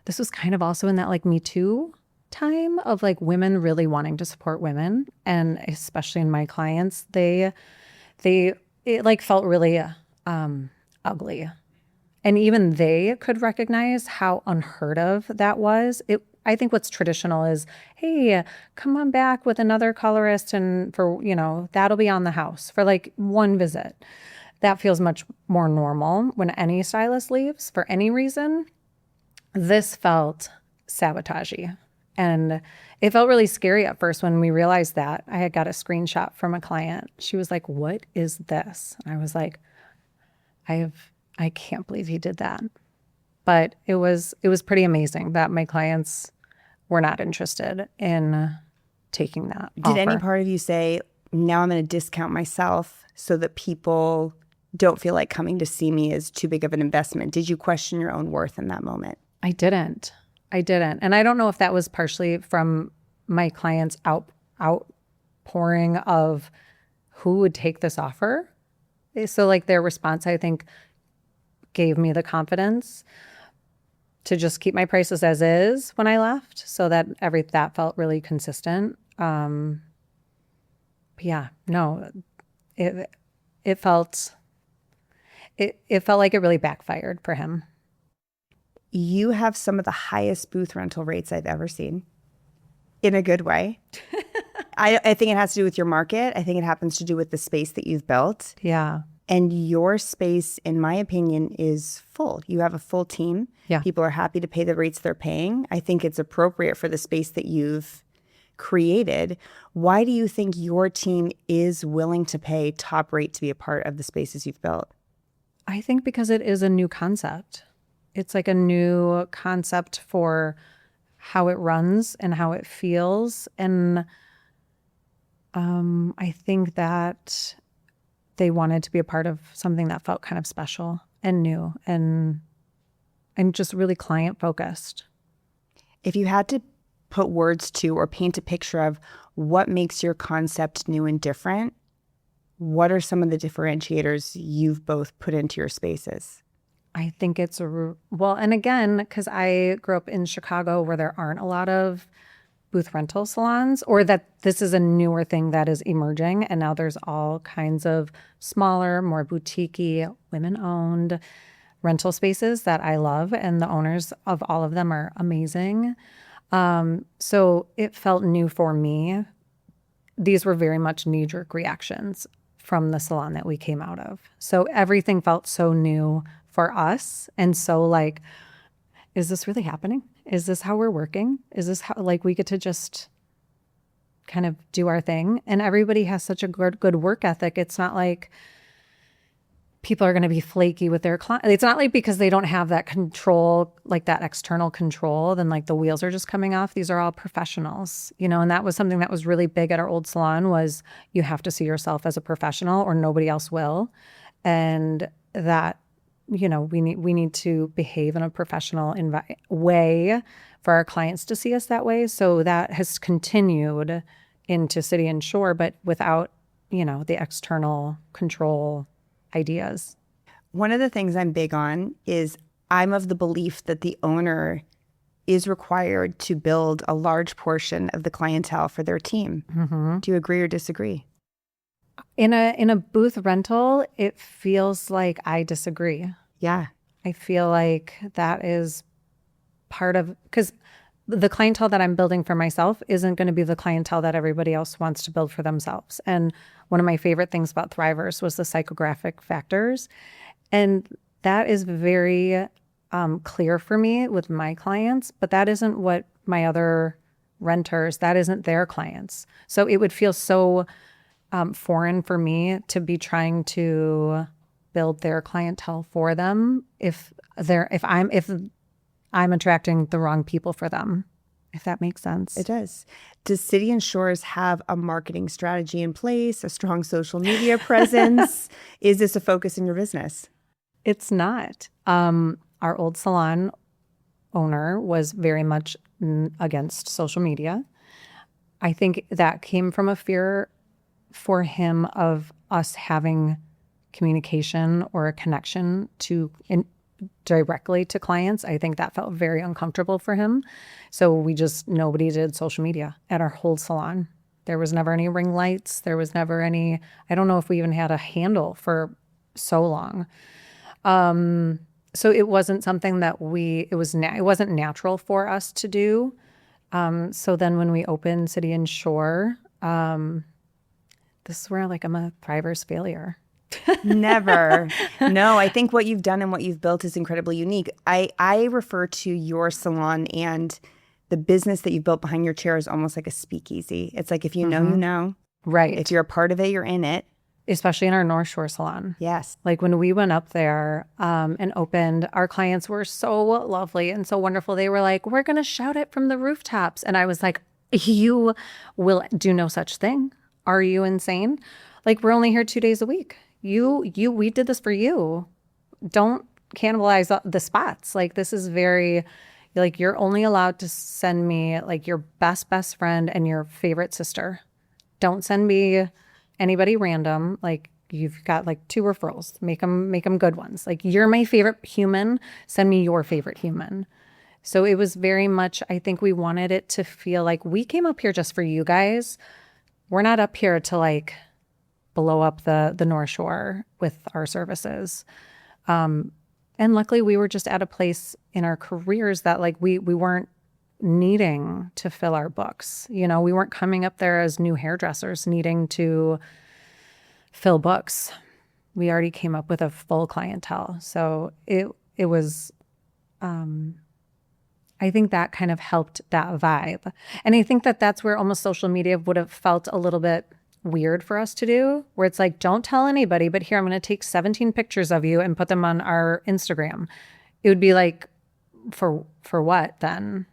this was kind of also in that like Me Too time of like women really wanting to support women. And especially in my clients, it like felt really ugly. And even they could recognize how unheard of that was. I think what's traditional is, hey, come on back with another colorist and for, that'll be on the house for like one visit. That feels much more normal when any stylist leaves for any reason. This felt sabotagey. And it felt really scary at first when we realized that. I had got a screenshot from a client. She was like, what is this? And I was like, I can't believe he did that. But it was pretty amazing that my clients were not interested in taking that Did offer. any part of you say, now I'm going to discount myself so that people don't feel like coming to see me is too big of an investment? Did you question your own worth in that moment? I didn't. And I don't know if that was partially from my clients' outpouring of who would take this offer. So like their response, I think, gave me the confidence to just keep my prices as is when I left, so that that felt really consistent. But yeah, no, it felt like it really backfired for him. You have some of the highest booth rental rates I've ever seen, in a good way. I think it has to do with your market. I think it happens to do with the space that you've built. Yeah. And your space, in my opinion, is full. You have a full team. Yeah. People are happy to pay the rates they're paying. I think it's appropriate for the space that you've created. Why do you think your team is willing to pay top rate to be a part of the spaces you've built? I think because it is a new concept. It's like a new concept for how it runs and how it feels. And I think that they wanted to be a part of something that felt kind of special and new and just really client focused. If you had to put words to or paint a picture of what makes your concept new and different, what are some of the differentiators you've both put into your spaces? I think it's well, and again, because I grew up in Chicago where there aren't a lot of booth rental salons, or that this is a newer thing that is emerging. And now there's all kinds of smaller, more boutique-y, women-owned rental spaces that I love. And the owners of all of them are amazing. So it felt new for me. These were very much knee-jerk reactions from the salon that we came out of. So everything felt so new for us. And so like, is this really happening? Is this how we're working? Is this how, like, we get to just kind of do our thing? And everybody has such a good work ethic. It's not like people are going to be flaky with their client. It's not like because they don't have that control, like that external control, then like the wheels are just coming off. These are all professionals, you know, and that was something that was really big at our old salon was you have to see yourself as a professional or nobody else will. And that, you know, we need to behave in a professional way for our clients to see us that way. So that has continued into City and Shore, but without, you know, the external control ideas. One of the things I'm big on is I'm of the belief that the owner is required to build a large portion of the clientele for their team. Mm-hmm. Do you agree or disagree? In a booth rental, it feels like I disagree. Yeah. I feel like that is part of, because the clientele that I'm building for myself isn't going to be the clientele that everybody else wants to build for themselves. And one of my favorite things about Thrivers was the psychographic factors. And that is very clear for me with my clients, but that isn't what my other renters, that isn't their clients. So it would feel so foreign for me to be trying to build their clientele for them if I'm attracting the wrong people for them, if that makes sense. It does. Does City and Shores have a marketing strategy in place, a strong social media presence? Is this a focus in your business? It's not. Our old salon owner was very much against social media. I think that came from a fear for him of us having communication or a connection directly to clients. I think that felt very uncomfortable for him. So nobody did social media at our whole salon. There was never any ring lights. There was never any, I don't know if we even had a handle for so long. So it wasn't something that it wasn't natural for us to do. So then when we opened City and Shore, this is where I'm a Thrivers failure. Never. No, I think what you've done and what you've built is incredibly unique. I refer to your salon and the business that you've built behind your chair as almost like a speakeasy. It's like if you know, you know. Right. If you're a part of it, you're in it. Especially in our North Shore salon. Yes. Like when we went up there and opened, our clients were so lovely and so wonderful. They were like, we're going to shout it from the rooftops. And I was like, you will do no such thing. Are you insane? Like, we're only here 2 days a week. We did this for you. Don't cannibalize the spots. Like, this is very, like, you're only allowed to send me like your best friend and your favorite sister. Don't send me anybody random. Like, you've got like 2 referrals. Make them good ones. Like, you're my favorite human. Send me your favorite human. So it was very much, I think we wanted it to feel like we came up here just for you guys. We're not up here to like blow up the North Shore with our services. And luckily we were just at a place in our careers that like we weren't needing to fill our books. You know, we weren't coming up there as new hairdressers needing to fill books. We already came up with a full clientele. So it was, I think that kind of helped that vibe. And I think that that's where almost social media would have felt a little bit weird for us to do, where it's like, don't tell anybody, but here, I'm going to take 17 pictures of you and put them on our Instagram. It would be like, for what then?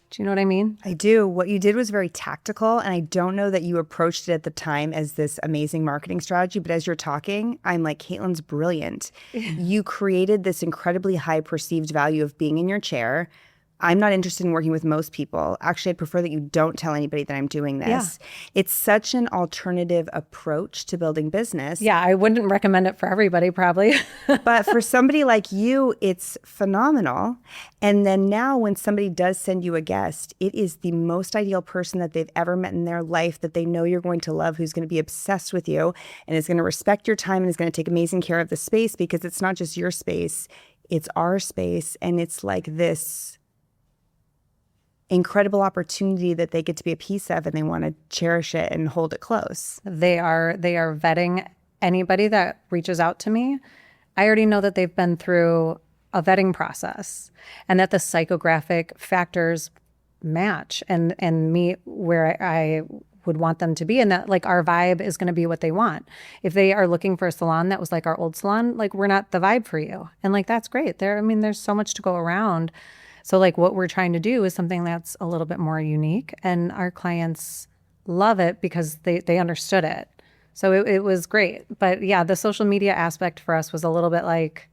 Do you know what I mean? I do. What you did was very tactical, and I don't know that you approached it at the time as this amazing marketing strategy, but as you're talking, I'm like, Caitlin's brilliant. You created this incredibly high perceived value of being in your chair, I'm not interested in working with most people. Actually, I'd prefer that you don't tell anybody that I'm doing this. Yeah. It's such an alternative approach to building business. Yeah, I wouldn't recommend it for everybody, probably. But for somebody like you, it's phenomenal. And then now when somebody does send you a guest, it is the most ideal person that they've ever met in their life that they know you're going to love, who's going to be obsessed with you and is going to respect your time and is going to take amazing care of the space, because it's not just your space, it's our space. And it's like this incredible opportunity that they get to be a piece of, and they want to cherish it and hold it close. They are vetting anybody that reaches out to me. I already know that they've been through a vetting process and that the psychographic factors match and meet where I would want them to be, and that like our vibe is going to be what they want. If they are looking for a salon that was like our old salon, like we're not the vibe for you. And like that's great. There's so much to go around. So like what we're trying to do is something that's a little bit more unique, and our clients love it because they understood it. So it was great. But yeah, the social media aspect for us was a little bit like,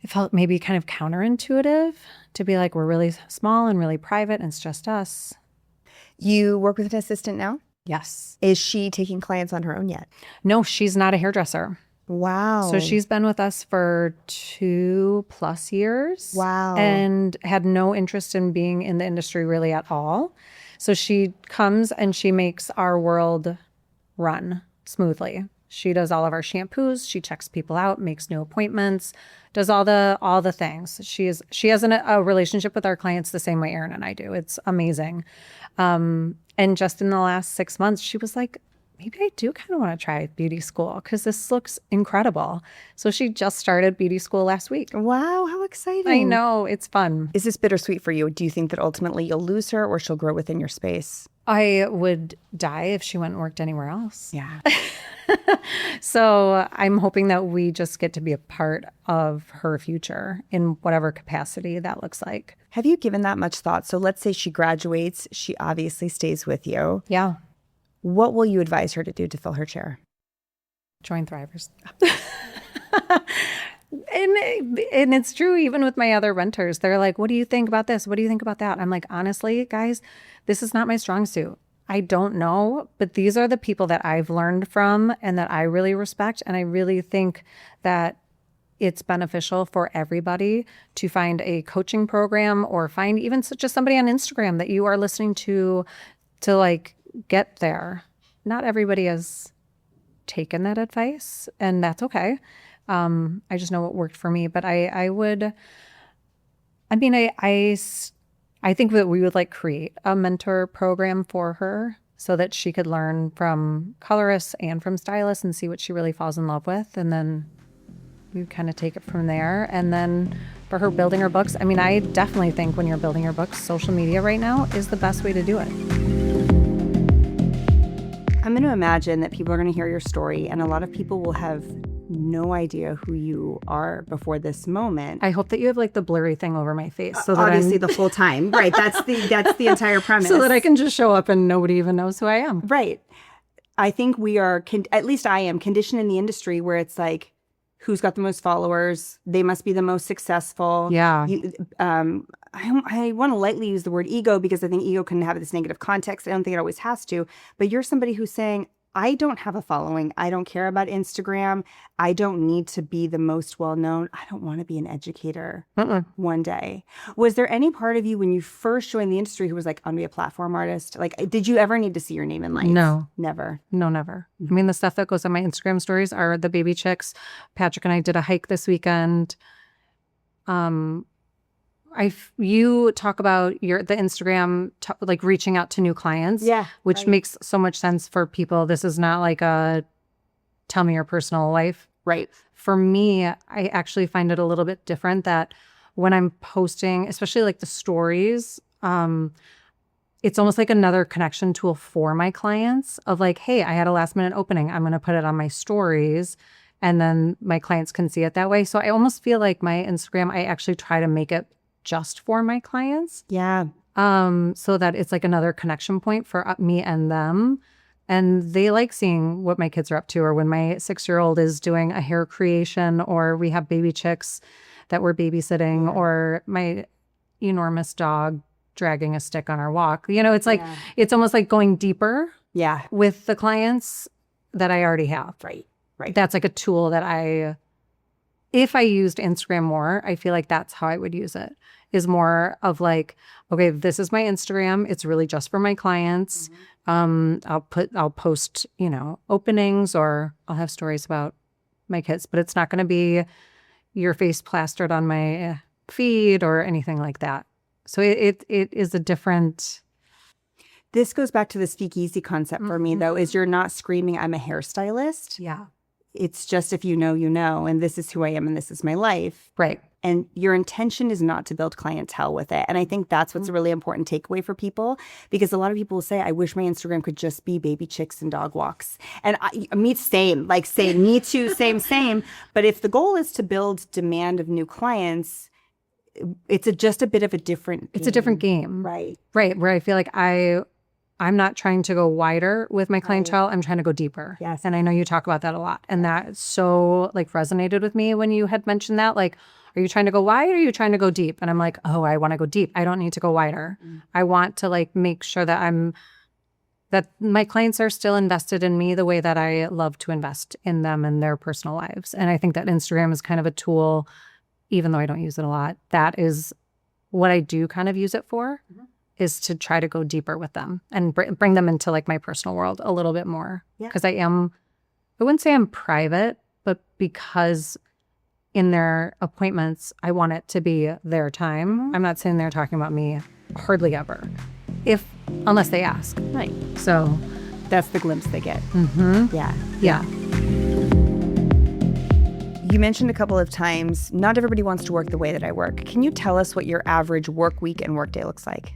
it felt maybe kind of counterintuitive to be like, we're really small and really private and it's just us. You work with an assistant now? Yes. Is she taking clients on her own yet? No, she's not a hairdresser. Wow. So she's been with us for 2+ years. Wow. And had no interest in being in the industry really at all. So she comes and she makes our world run smoothly. She does all of our shampoos. She checks people out, makes new appointments, does all the things. She has a relationship with our clients the same way Erin and I do. It's amazing. And just in the last 6 months, she was like, maybe I do kind of want to try beauty school because this looks incredible. So she just started beauty school last week. Wow, how exciting. I know, it's fun. Is this bittersweet for you? Do you think that ultimately you'll lose her or she'll grow within your space? I would die if she went and worked anywhere else. Yeah. So I'm hoping that we just get to be a part of her future in whatever capacity that looks like. Have you given that much thought? So let's say she graduates, she obviously stays with you. Yeah. What will you advise her to do to fill her chair? Join Thrivers. And it's true even with my other renters. They're like, what do you think about this? What do you think about that? I'm like, honestly, guys, this is not my strong suit. I don't know, but these are the people that I've learned from and that I really respect. And I really think that it's beneficial for everybody to find a coaching program or find even just somebody on Instagram that you are listening to like get there. Not everybody has taken that advice, and that's okay. I just know what worked for me, but I think that we would like create a mentor program for her so that she could learn from colorists and from stylists and see what she really falls in love with. And then we kind of take it from there. And then for her building her books, I definitely think when you're building your books, social media right now is the best way to do it. I'm going to imagine that people are going to hear your story, and a lot of people will have no idea who you are before this moment. I hope that you have like the blurry thing over my face, so that obviously the full time, right? That's the entire premise, so that I can just show up and nobody even knows who I am. Right. I think we are, at least I am, conditioned in the industry where it's like, who's got the most followers? They must be the most successful. Yeah. I want to lightly use the word ego because I think ego can have this negative context. I don't think it always has to. But you're somebody who's saying, I don't have a following. I don't care about Instagram. I don't need to be the most well-known. I don't want to be an educator one day. Was there any part of you when you first joined the industry who was like, I'm going to be a platform artist? Like, did you ever need to see your name in lights? No. Never? No, never. The stuff that goes on my Instagram stories are the baby chicks. Patrick and I did a hike this weekend. You talk about the Instagram, like reaching out to new clients, which right. makes so much sense for people. This is not like a tell me your personal life. Right. For me, I actually find it a little bit different that when I'm posting, especially like the stories, it's almost like another connection tool for my clients of like, hey, I had a last minute opening. I'm going to put it on my stories. And then my clients can see it that way. So I almost feel like my Instagram, I actually try to make it just for my clients. Yeah. So that it's like another connection point for me and them. And they like seeing what my kids are up to, or when my 6-year-old is doing a hair creation, or we have baby chicks that we're babysitting, or my enormous dog dragging a stick on our walk. It's like, it's almost like going deeper with the clients that I already have. Right. That's like a tool that if I used Instagram more, I feel like that's how I would use it, is more of like, okay, this is my Instagram. It's really just for my clients. I'll post, openings, or I'll have stories about my kids, but it's not going to be your face plastered on my feed or anything like that. So it is a different. This goes back to the speakeasy concept for me, though, is you're not screaming, I'm a hairstylist. Yeah. It's just, if you know, and this is who I am and this is my life. Right. And your intention is not to build clientele with it. And I think that's what's a really important takeaway for people, because a lot of people will say, I wish my Instagram could just be baby chicks and dog walks. And me too, same. But if the goal is to build demand of new clients, it's just a bit of a different game. It's a different game. Right. Where I feel like I'm not trying to go wider with my clientele. I'm trying to go deeper. Yes. And I know you talk about that a lot. And that so resonated with me when you had mentioned that. Like, are you trying to go wide or are you trying to go deep? And I'm like, oh, I want to go deep. I don't need to go wider. I want to make sure that that my clients are still invested in me the way that I love to invest in them and their personal lives. And I think that Instagram is kind of a tool, even though I don't use it a lot. That is what I do kind of use it for. Is to try to go deeper with them and bring them into my personal world a little bit more. Because I wouldn't say I'm private, but because in their appointments, I want it to be their time. I'm not sitting there talking about me hardly ever, unless they ask. Right. So that's the glimpse they get. Yeah. You mentioned a couple of times, not everybody wants to work the way that I work. Can you tell us what your average work week and work day looks like?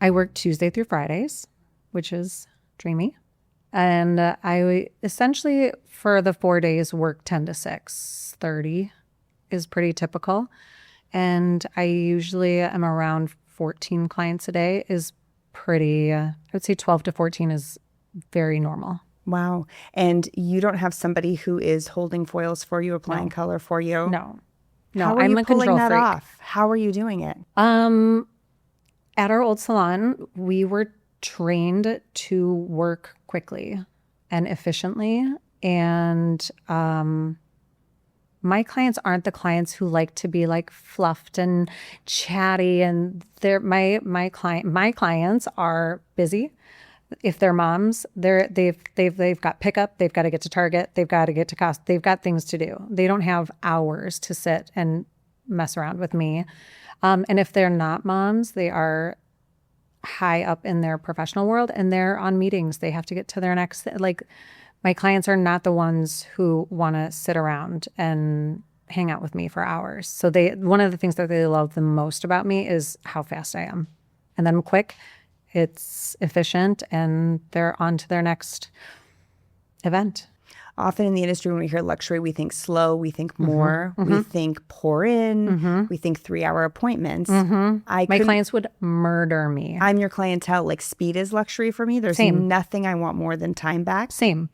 I work Tuesday through Fridays, which is dreamy. And I essentially, for the 4 days, work 10 to 6:30 is pretty typical. And I usually am around 14 clients a day is pretty, I would say 12 to 14 is very normal. Wow. And you don't have somebody who is holding foils for you, applying color for you? No, How are I'm you a pulling control that freak. off? How are you doing it? At our old salon, we were trained to work quickly and efficiently. And my clients aren't the clients who like to be fluffed and chatty. And my clients are busy. If they're moms, they've got pickup, they've got to get to Target, they've got to get to cost, they've got things to do. They don't have hours to sit and mess around with me. And if they're not moms, they are high up in their professional world and they're on meetings. They have to get to their next, my clients are not the ones who want to sit around and hang out with me for hours. So one of the things that they love the most about me is how fast I am. And then I'm quick, it's efficient, and they're on to their next event. Often in the industry, when we hear luxury, we think slow, we think more, we think pour in, we think 3-hour appointments. My clients would murder me. I'm your clientele. Speed is luxury for me. There's nothing I want more than time back. Same.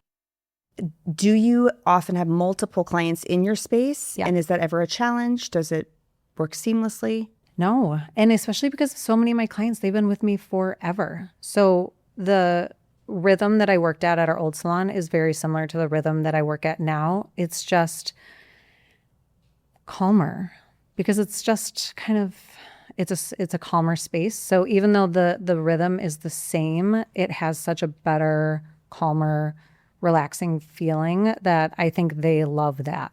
Do you often have multiple clients in your space? Yeah. And is that ever a challenge? Does it work seamlessly? No. And especially because so many of my clients, they've been with me forever. So the rhythm that I worked at our old salon is very similar to the rhythm that I work at now. It's just calmer because it's just kind of, it's a calmer space. So even though the rhythm is the same, it has such a better, calmer, relaxing feeling that I think they love that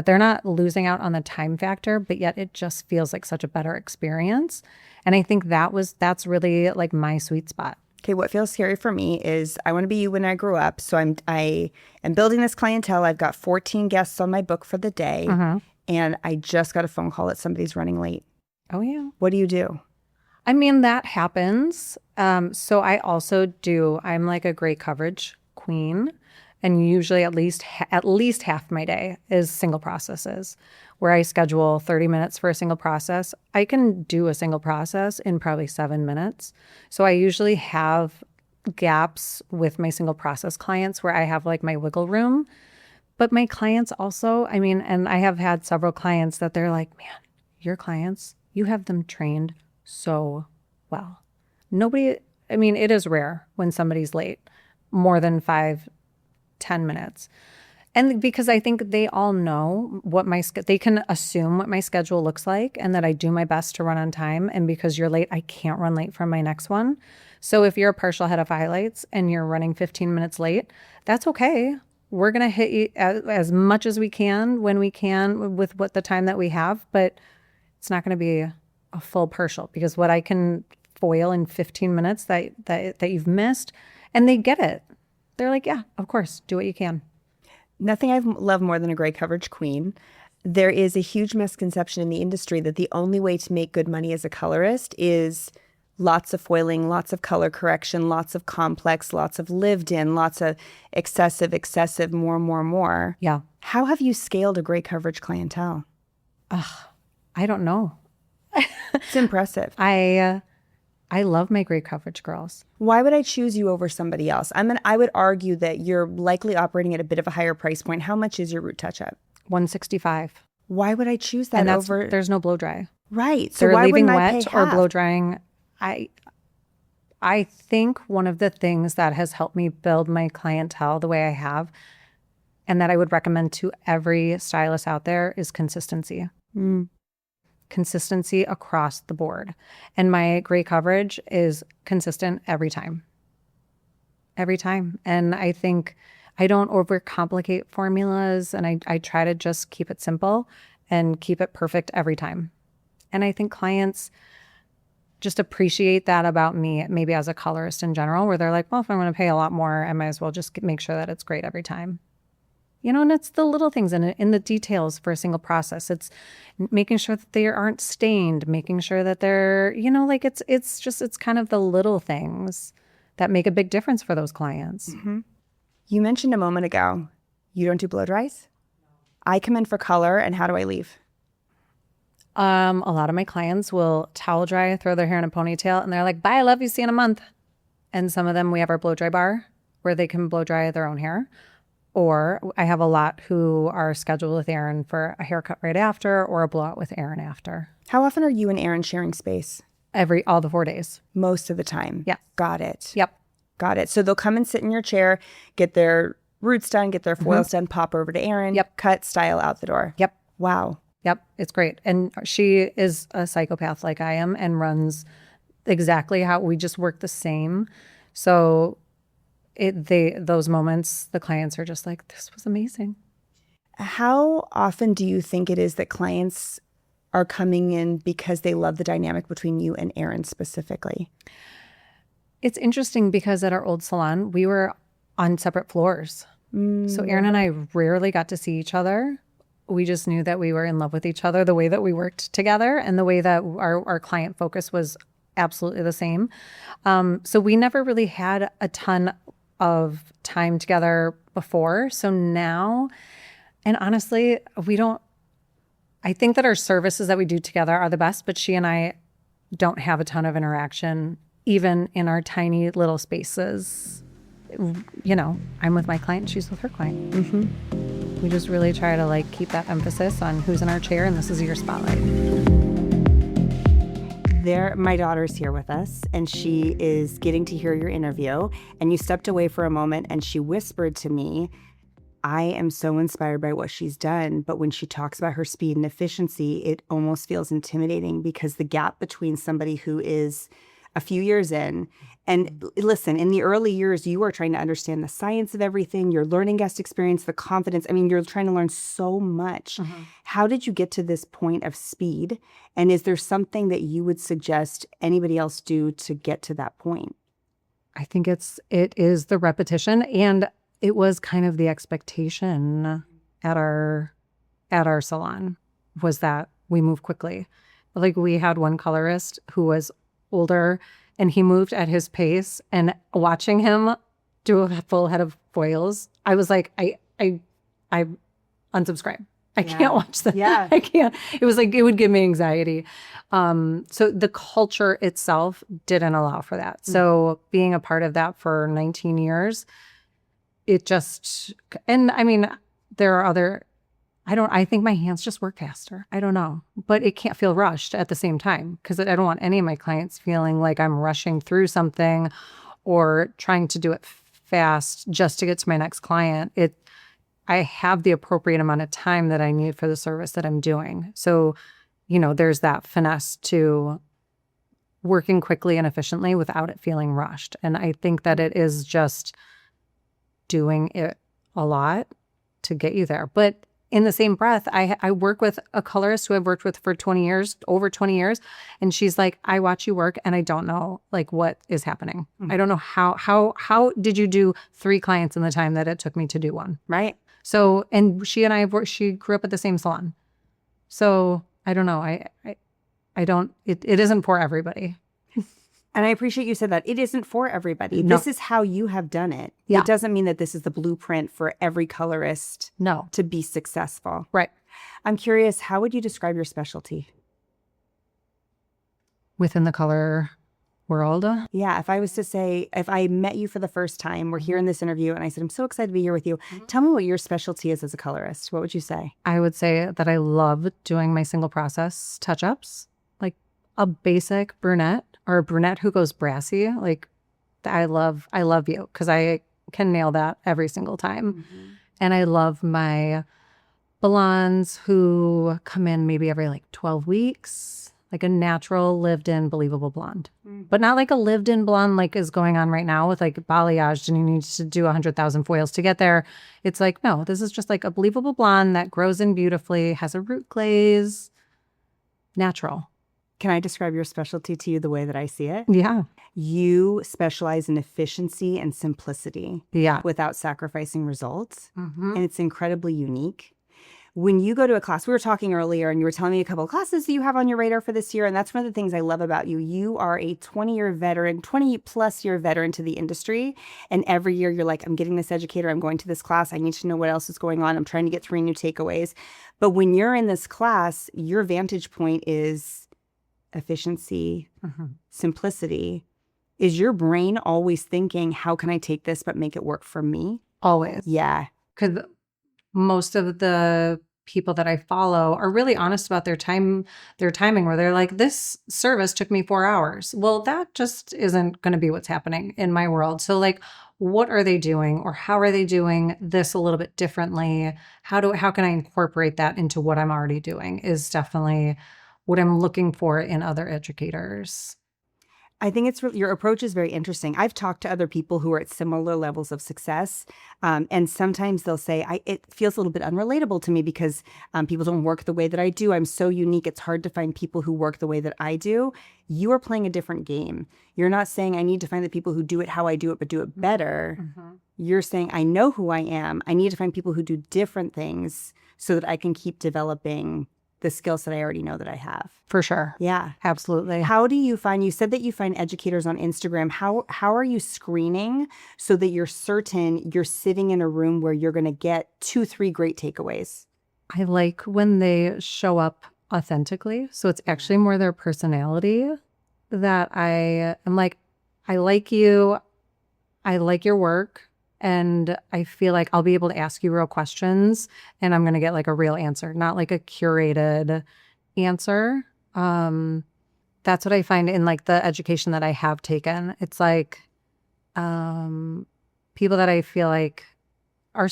they're not losing out on the time factor, but yet it just feels like such a better experience. And I think that's really my sweet spot. Okay, what feels scary for me is I want to be you when I grew up. So I am building this clientele. I've got 14 guests on my book for the day, and I just got a phone call that somebody's running late. Oh, yeah. What do you do? I mean, that happens. So I also I'm a great coverage queen. And usually at least half my day is single processes, where I schedule 30 minutes for a single process. I can do a single process in probably 7 minutes. So I usually have gaps with my single process clients where I have my wiggle room. But my clients also, and I have had several clients that they're like, man, your clients, You have them trained so well. Nobody, I mean, it is rare when somebody's late more than 5-10 minutes. And because I think they all know what they can assume what my schedule looks like and that I do my best to run on time. And because you're late, I can't run late from my next one. So if you're a partial head of highlights and you're running 15 minutes late, that's okay. We're going to hit you as much as we can when we can with what the time that we have, but it's not going to be a full partial, because what I can foil in 15 minutes that you've missed, and they get it. They're like, yeah, of course, do what you can. Nothing I love more than a gray coverage queen. There is a huge misconception in the industry that the only way to make good money as a colorist is lots of foiling, lots of color correction, lots of complex, lots of lived in, lots of excessive, more. Yeah. How have you scaled a gray coverage clientele? I don't know. It's impressive. I love my gray coverage girls. Why would I choose you over somebody else? I would argue that you're likely operating at a bit of a higher price point. How much is your root touch-up? $165. Why would I choose that And over? There's no blow dry. Right. So They're why leaving wouldn't I wet pay or half? blow drying. I think one of the things that has helped me build my clientele the way I have, and that I would recommend to every stylist out there, is consistency. Consistency across the board. And my gray coverage is consistent every time. Every time. And I think I don't overcomplicate formulas, and I try to just keep it simple and keep it perfect every time. And I think clients just appreciate that about me, maybe as a colorist in general, where they're like, well, if I'm going to pay a lot more, I might as well just make sure that it's great every time. You know, and it's the little things in the details for a single process. It's making sure that they aren't stained, making sure that they're, you know, like it's kind of the little things that make a big difference for those clients. Mm-hmm. You mentioned a moment ago, you don't do blow dries? I come in for color, and how do I leave? A lot of my clients will towel dry, throw their hair in a ponytail, and they're like, bye, I love you, see you in a month. And some of them, we have our blow dry bar where they can blow dry their own hair. Or I have a lot who are scheduled with Erin for a haircut right after, or a blowout with Erin after. How often are you and Erin sharing space? All the 4 days. Most of the time. Yeah. Got it. Yep. Got it. So they'll come and sit in your chair, get their roots done, get their foils done, pop over to Erin, cut, style, out the door. Yep. Wow. Yep. It's great. And she is a psychopath like I am and runs exactly how we just work the same. So those moments, the clients are just like, this was amazing. How often do you think it is that clients are coming in because they love the dynamic between you and Erin specifically? It's interesting because at our old salon, we were on separate floors. So Erin and I rarely got to see each other. We just knew that we were in love with each other, the way that we worked together and the way that our client focus was absolutely the same. So we never really had a ton of time together before. So now, and honestly, I think that our services that we do together are the best, but she and I don't have a ton of interaction, even in our tiny little spaces. You know, I'm with my client, she's with her client. Mm-hmm. We just really try to keep that emphasis on who's in our chair and this is your spotlight. My daughter's here with us, and she is getting to hear your interview. And you stepped away for a moment, and she whispered to me, I am so inspired by what she's done. But when she talks about her speed and efficiency, it almost feels intimidating because the gap between somebody who is a few years in, and listen, in the early years, you are trying to understand the science of everything, your learning guest experience, the confidence. I mean, you're trying to learn so much. Mm-hmm. How did you get to this point of speed? And is there something that you would suggest anybody else do to get to that point? I think it is the repetition, and it was kind of the expectation at our salon was that we move quickly. Like, we had one colorist who was older and he moved at his pace, and watching him do a full head of foils, I was like, I unsubscribe. I can't watch that. Yeah. I can't. It was like, it would give me anxiety. So the culture itself didn't allow for that. So being a part of that for 19 years, it just, and I mean, there are other I think my hands just work faster. I don't know, but it can't feel rushed at the same time because I don't want any of my clients feeling like I'm rushing through something or trying to do it fast just to get to my next client. I have the appropriate amount of time that I need for the service that I'm doing. So, there's that finesse to working quickly and efficiently without it feeling rushed. And I think that it is just doing it a lot to get you there. But in the same breath, I work with a colorist who I've worked with for 20 years, over 20 years. And she's like, I watch you work and I don't know like what is happening. I don't know how did you do 3 clients in the time that it took me to do one? Right. So, and she and I have worked, she grew up at the same salon. So I don't know. It isn't for everybody. And I appreciate you said that. It isn't for everybody. No. This is how you have done it. Yeah. It doesn't mean that this is the blueprint for every colorist No. to be successful. Right. I'm curious, how would you describe your specialty? Within the color world? Yeah, if I was to say, if I met you for the first time, we're here in this interview, and I said, I'm so excited to be here with you. Tell me what your specialty is as a colorist. What would you say? I would say that I love doing my single process touch-ups, like a basic brunette or a brunette who goes brassy. Like I love you because I can nail that every single time. And I love my blondes who come in maybe every like 12 weeks, like a natural lived-in believable blonde, but not like a lived-in blonde like is going on right now with like balayage and you need to do 100,000 foils to get there. It's like, no, this is just like a believable blonde that grows in beautifully, has a root glaze, natural. Can I describe your specialty to you the way that I see it? Yeah. You specialize in efficiency and simplicity Yeah. without sacrificing results. And it's incredibly unique. When you go to a class, we were talking earlier and you were telling me a couple of classes that you have on your radar for this year. And that's one of the things I love about you. You are a 20-year veteran, 20+ year veteran to the industry. And every year you're like, I'm getting this educator. I'm going to this class. I need to know what else is going on. I'm trying to get 3 new takeaways. But when you're in this class, your vantage point is efficiency, simplicity. Is your brain always thinking, how can I take this but make it work for me? Always. Yeah. Because most of the people that I follow are really honest about their timing, where they're like, this service took me 4 hours. Well, that just isn't going to be what's happening in my world. So like, what are they doing or how are they doing this a little bit differently? How can I incorporate that into what I'm already doing is definitely what I'm looking for in other educators. I think your approach is very interesting. I've talked to other people who are at similar levels of success, and sometimes they'll say, it feels a little bit unrelatable to me because people don't work the way that I do. I'm so unique. It's hard to find people who work the way that I do. You are playing a different game. You're not saying I need to find the people who do it how I do it, but do it better. You're saying I know who I am. I need to find people who do different things so that I can keep developing the skills that I already know that I have. For sure. Yeah. Absolutely. How do you find, you said that you find educators on Instagram. How are you screening so that you're certain you're sitting in a room where you're going to get 2-3 great takeaways? I like when they show up authentically. So it's actually more their personality that I am like, I like you. I like your work. And I feel like I'll be able to ask you real questions and I'm going to get like a real answer, not like a curated answer. That's what I find in like the education that I have taken. It's like people that I feel like are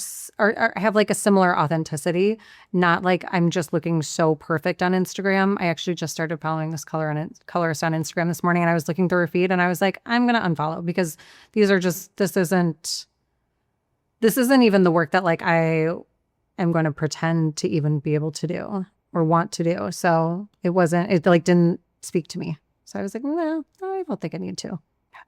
have like a similar authenticity, not like I'm just looking so perfect on Instagram. I actually just started following this colorist on Instagram this morning and I was looking through her feed and I was like, I'm going to unfollow because this isn't even the work that like I am going to pretend to even be able to do or want to do. So it like didn't speak to me. So I was like, no, I don't think I need to.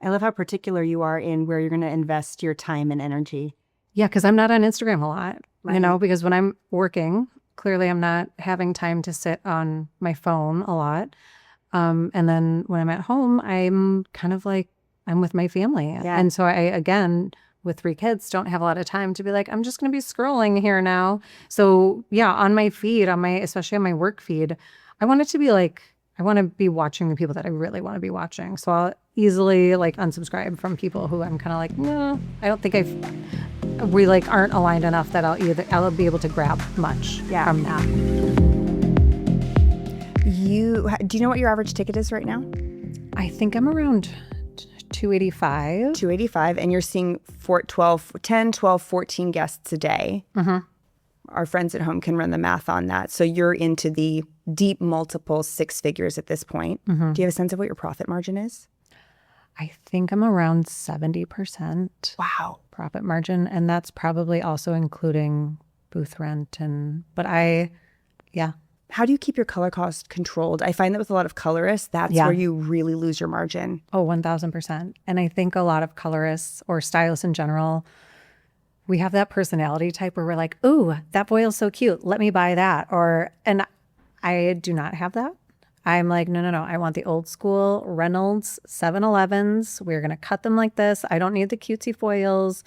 I love how particular you are in where you're going to invest your time and energy. Yeah, because I'm not on Instagram a lot, Right. because when I'm working, clearly I'm not having time to sit on my phone a lot. And then when I'm at home, I'm kind of like, I'm with my family. Yeah. And so I, again, with 3 kids, don't have a lot of time to be like, I'm just going to be scrolling here now. So yeah, on my feed, especially on my work feed, I want it to be like, I want to be watching the people that I really want to be watching. So I'll easily like unsubscribe from people who I'm kind of like, no, I don't think we like aren't aligned enough that I'll be able to grab much from that. Do you know what your average ticket is right now? I think I'm around 285. 285, and you're seeing 10, 12, 14 guests a day. Mm-hmm. Our friends at home can run the math on that. So you're into the deep multiple six figures at this point. Mm-hmm. Do you have a sense of what your profit margin is? I think I'm around 70%. Wow. Profit margin. And that's probably also including booth rent. How do you keep your color cost controlled? I find that with a lot of colorists, that's where you really lose your margin. Oh, 1000%. And I think a lot of colorists or stylists in general, we have that personality type where we're like, ooh, that foil's so cute. Let me buy that. And I do not have that. I'm like, no. I want the old school Reynolds 711s. We're going to cut them like this. I don't need the cutesy foils.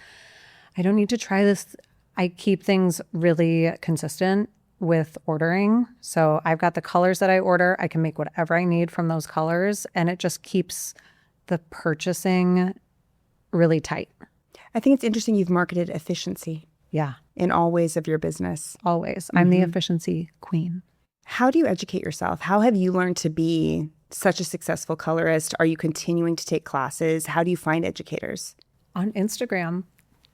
I don't need to try this. I keep things really consistent with ordering. So I've got the colors that I order. I can make whatever I need from those colors. And it just keeps the purchasing really tight. I think it's interesting you've marketed efficiency. Yeah. In all ways of your business. Always. Mm-hmm. I'm the efficiency queen. How do you educate yourself? How have you learned to be such a successful colorist? Are you continuing to take classes? How do you find educators? On Instagram.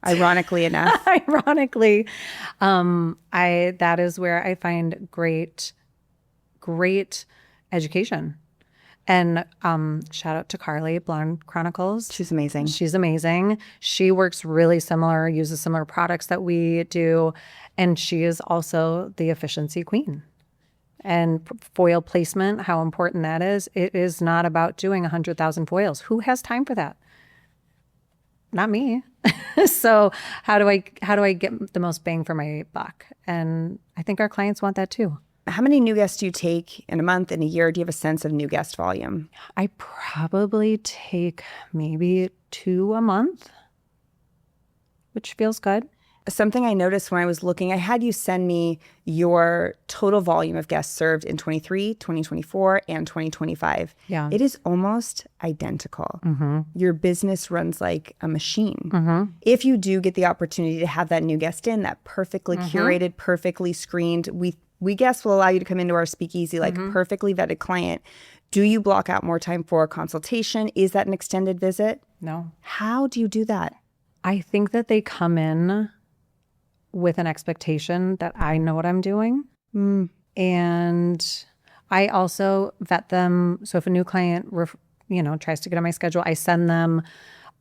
Ironically enough. Ironically. That is where I find great education. And shout out to Carly, Blonde Chronicles. She's amazing. She's amazing. She works really similar, uses similar products that we do. And she is also the efficiency queen. And foil placement, how important that is. It is not about doing 100,000 foils. Who has time for that? Not me. So how do I get the most bang for my buck? And I think our clients want that too. How many new guests do you take in a month, in a year? Do you have a sense of new guest volume? I probably take maybe 2 a month, which feels good. Something I noticed when I was looking, I had you send me your total volume of guests served in 23, 2024, and 2025. Yeah. It is almost identical. Mm-hmm. Your business runs like a machine. Mm-hmm. If you do get the opportunity to have that new guest in, that perfectly curated, perfectly screened, we guests will allow you to come into our speakeasy like perfectly vetted client. Do you block out more time for a consultation? Is that an extended visit? No. How do you do that? I think that they come in with an expectation that I know what I'm doing. And I also vet them. So if a new client, tries to get on my schedule, I send them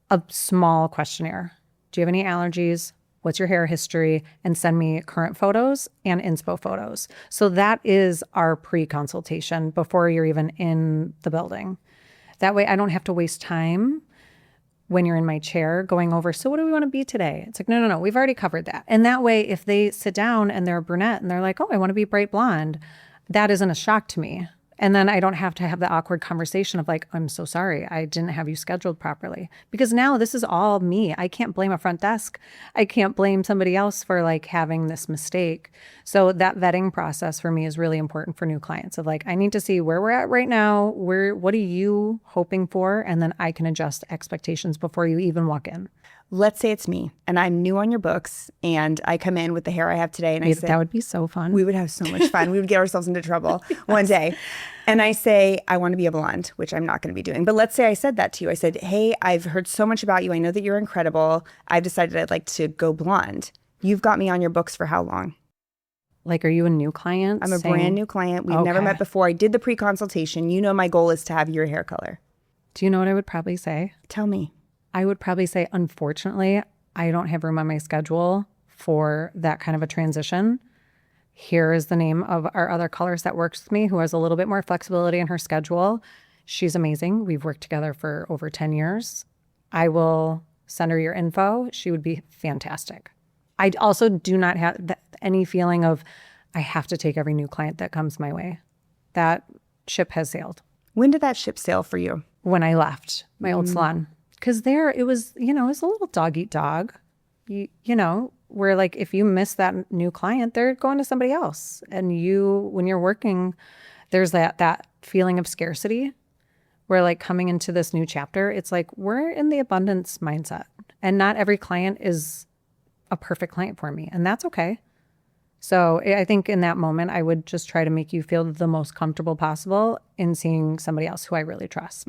a small questionnaire. Do you have any allergies? What's your hair history? And send me current photos and inspo photos. So that is our pre-consultation before you're even in the building. That way I don't have to waste time when you're in my chair going over, so what do we want to be today? It's like, no, we've already covered that. And that way, if they sit down and they're a brunette and they're like, oh, I want to be bright blonde, that isn't a shock to me. And then I don't have to have the awkward conversation of like, I'm so sorry, I didn't have you scheduled properly. Because now this is all me. I can't blame a front desk. I can't blame somebody else for like having this mistake. So that vetting process for me is really important for new clients of like, I need to see where we're at right now. What are you hoping for? And then I can adjust expectations before you even walk in. Let's say it's me and I'm new on your books and I come in with the hair I have today and I say, that would be so fun. We would have so much fun. We would get ourselves into trouble one day. And I say, I want to be a blonde, which I'm not going to be doing. But let's say I said that to you. I said, hey, I've heard so much about you. I know that you're incredible. I've decided I'd like to go blonde. You've got me on your books for how long? Like, are you a new client? I'm a brand new client. We've never met before. I did the pre-consultation. You know my goal is to have your hair color. Do you know what I would probably say? Tell me. I would probably say, unfortunately, I don't have room on my schedule for that kind of a transition. Here is the name of our other colorist that works with me who has a little bit more flexibility in her schedule. She's amazing. We've worked together for over 10 years. I will send her your info. She would be fantastic. I also do not have any feeling of I have to take every new client that comes my way. That ship has sailed. When did that ship sail for you? When I left my old salon. Because there it was, it was a little dog eat dog, where like if you miss that new client, they're going to somebody else. And when you're working, there's that feeling of scarcity where like coming into this new chapter, it's like we're in the abundance mindset and not every client is a perfect client for me, and that's okay. So I think in that moment, I would just try to make you feel the most comfortable possible in seeing somebody else who I really trust.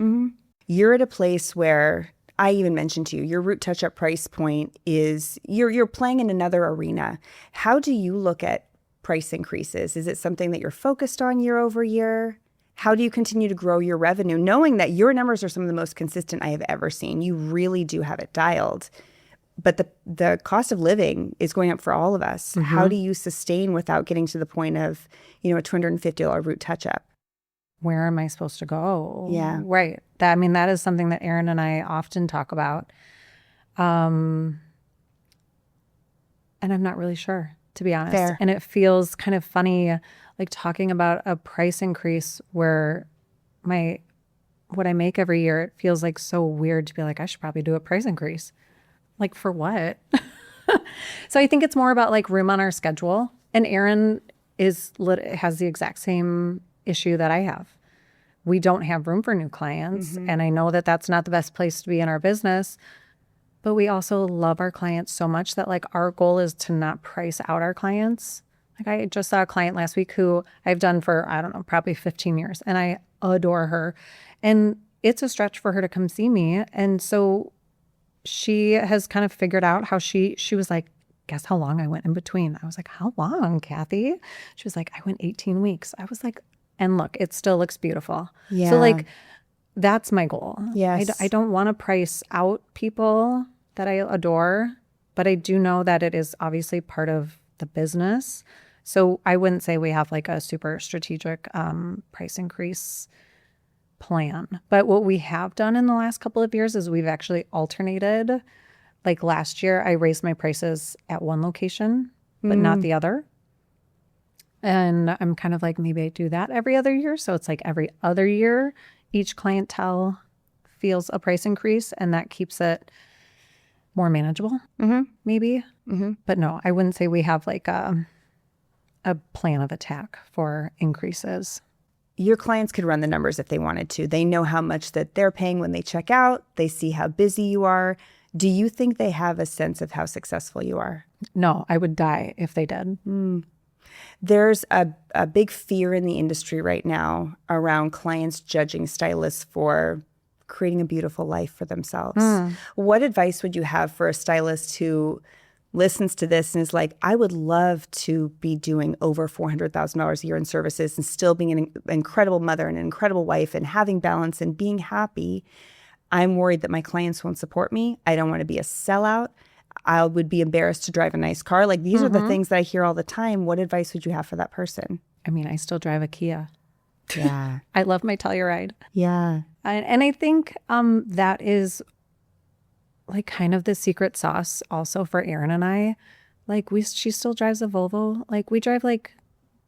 You're at a place where I even mentioned to you, your root touch-up price point is you're playing in another arena. How do you look at price increases? Is it something that you're focused on year over year? How do you continue to grow your revenue, knowing that your numbers are some of the most consistent I have ever seen? You really do have it dialed. But the cost of living is going up for all of us. How do you sustain without getting to the point of, a $250 root touch-up? Where am I supposed to go? Yeah. Right. That is something that Erin and I often talk about. And I'm not really sure, to be honest. Fair. And it feels kind of funny, like talking about a price increase where what I make every year, it feels like so weird to be like, I should probably do a price increase. Like, for what? So I think it's more about like room on our schedule. And Erin has the exact same issue that I have. We don't have room for new clients. And I know that that's not the best place to be in our business. But we also love our clients so much that like our goal is to not price out our clients. Like, I just saw a client last week who I've done for, I don't know, probably 15 years. And I adore her. And it's a stretch for her to come see me. And so she has kind of figured out how she was like, guess how long I went in between? I was like, how long, Kathy? She was like, I went 18 weeks. I was like, and look, it still looks beautiful. Yeah. So like, that's my goal. Yes. I don't want to price out people that I adore, but I do know that it is obviously part of the business. So I wouldn't say we have like a super strategic price increase plan. But what we have done in the last couple of years is we've actually alternated. Like last year, I raised my prices at one location, but not the other. And I'm kind of like, maybe I do that every other year. So it's like every other year, each clientele feels a price increase, and that keeps it more manageable, maybe. But no, I wouldn't say we have like a plan of attack for increases. Your clients could run the numbers if they wanted to. They know how much that they're paying when they check out. They see how busy you are. Do you think they have a sense of how successful you are? No, I would die if they did. There's a big fear in the industry right now around clients judging stylists for creating a beautiful life for themselves. What advice would you have for a stylist who listens to this and is like, I would love to be doing over $400,000 a year in services and still being an incredible mother and an incredible wife and having balance and being happy. I'm worried that my clients won't support me. I don't want to be a sellout. I would be embarrassed to drive a nice car. Like, these are the things that I hear all the time. What advice would you have for that person? I mean, I still drive a Kia. Yeah. I love my Telluride. Yeah. And I think that is like kind of the secret sauce also for Erin and I. Like, she still drives a Volvo. Like, we drive like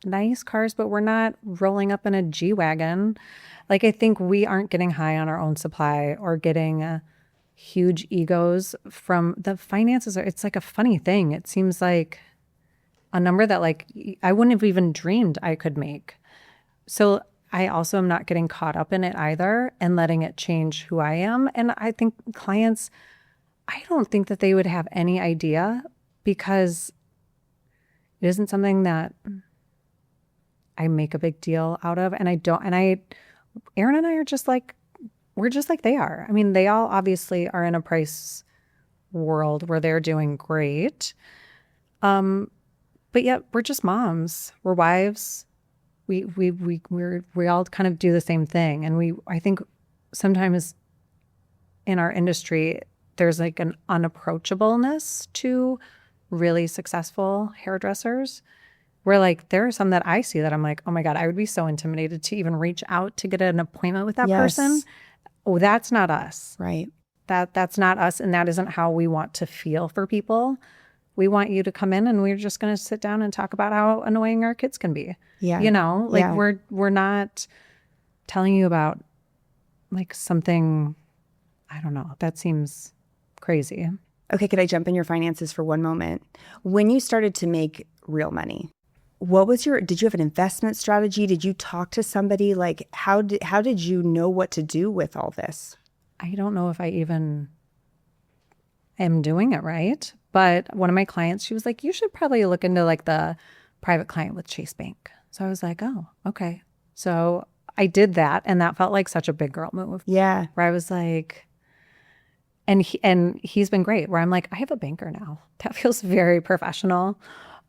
nice cars, but we're not rolling up in a G-Wagon. Like, I think we aren't getting high on our own supply or getting huge egos from the finances. It's like a funny thing. It seems like a number that like I wouldn't have even dreamed I could make. So I also am not getting caught up in it either and letting it change who I am. And I think clients, I don't think that they would have any idea, because it isn't something that I make a big deal out of. And Erin and I are just like, we're just like they are. I mean, they all obviously are in a price world where they're doing great. But yet we're just moms. We're wives. We all kind of do the same thing. And I think sometimes in our industry, there's like an unapproachableness to really successful hairdressers, where like there are some that I see that I'm like, oh my God, I would be so intimidated to even reach out to get an appointment with that person. Oh, that's not us. Right. That's not us. And that isn't how we want to feel for people. We want you to come in and we're just going to sit down and talk about how annoying our kids can be. Yeah. You know, like we're not telling you about like something, I don't know, that seems crazy. Okay, could I jump in your finances for one moment? When you started to make real money, did you have an investment strategy? Did you talk to somebody? Like, how did you know what to do with all this? I don't know if I even am doing it right, But one of my clients, she was like, you should probably look into like the private client with Chase Bank. So I was like, oh, okay. So I did that, and that felt like such a big girl move. Yeah. Where I was like, he's been great. Where I'm like, I have a banker now. That feels very professional.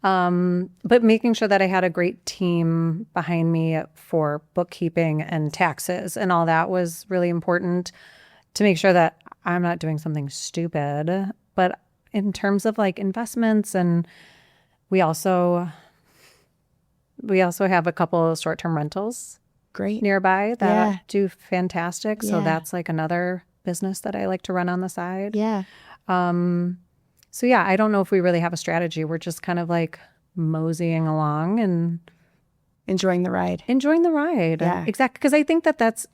But making sure that I had a great team behind me for bookkeeping and taxes and all that was really important to make sure that I'm not doing something stupid. But in terms of like investments, and we also have a couple of short-term rentals Great. nearby that Yeah. do fantastic. So Yeah. that's like another business that I like to run on the side. Yeah. So yeah, I don't know if we really have a strategy. We're just kind of like moseying along and Enjoying the ride. enjoying the ride. Yeah. Exactly. Because I think that that's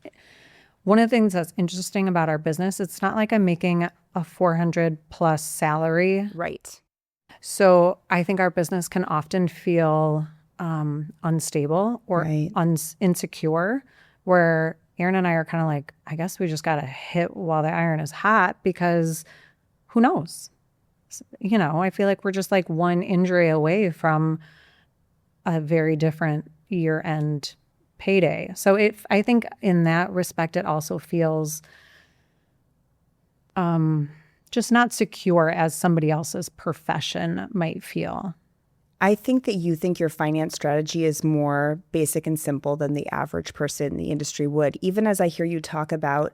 one of the things that's interesting about our business. It's not like I'm making a 400 plus salary. Right. So I think our business can often feel unstable or Right. insecure, where Aaron and I are kind of like, I guess we just got to hit while the iron is hot, because who knows? You know, I feel like we're just like one injury away from a very different year-end payday. So I think in that respect, it also feels just not secure as somebody else's profession might feel. I think that you think your finance strategy is more basic and simple than the average person in the industry would. Even as I hear you talk about,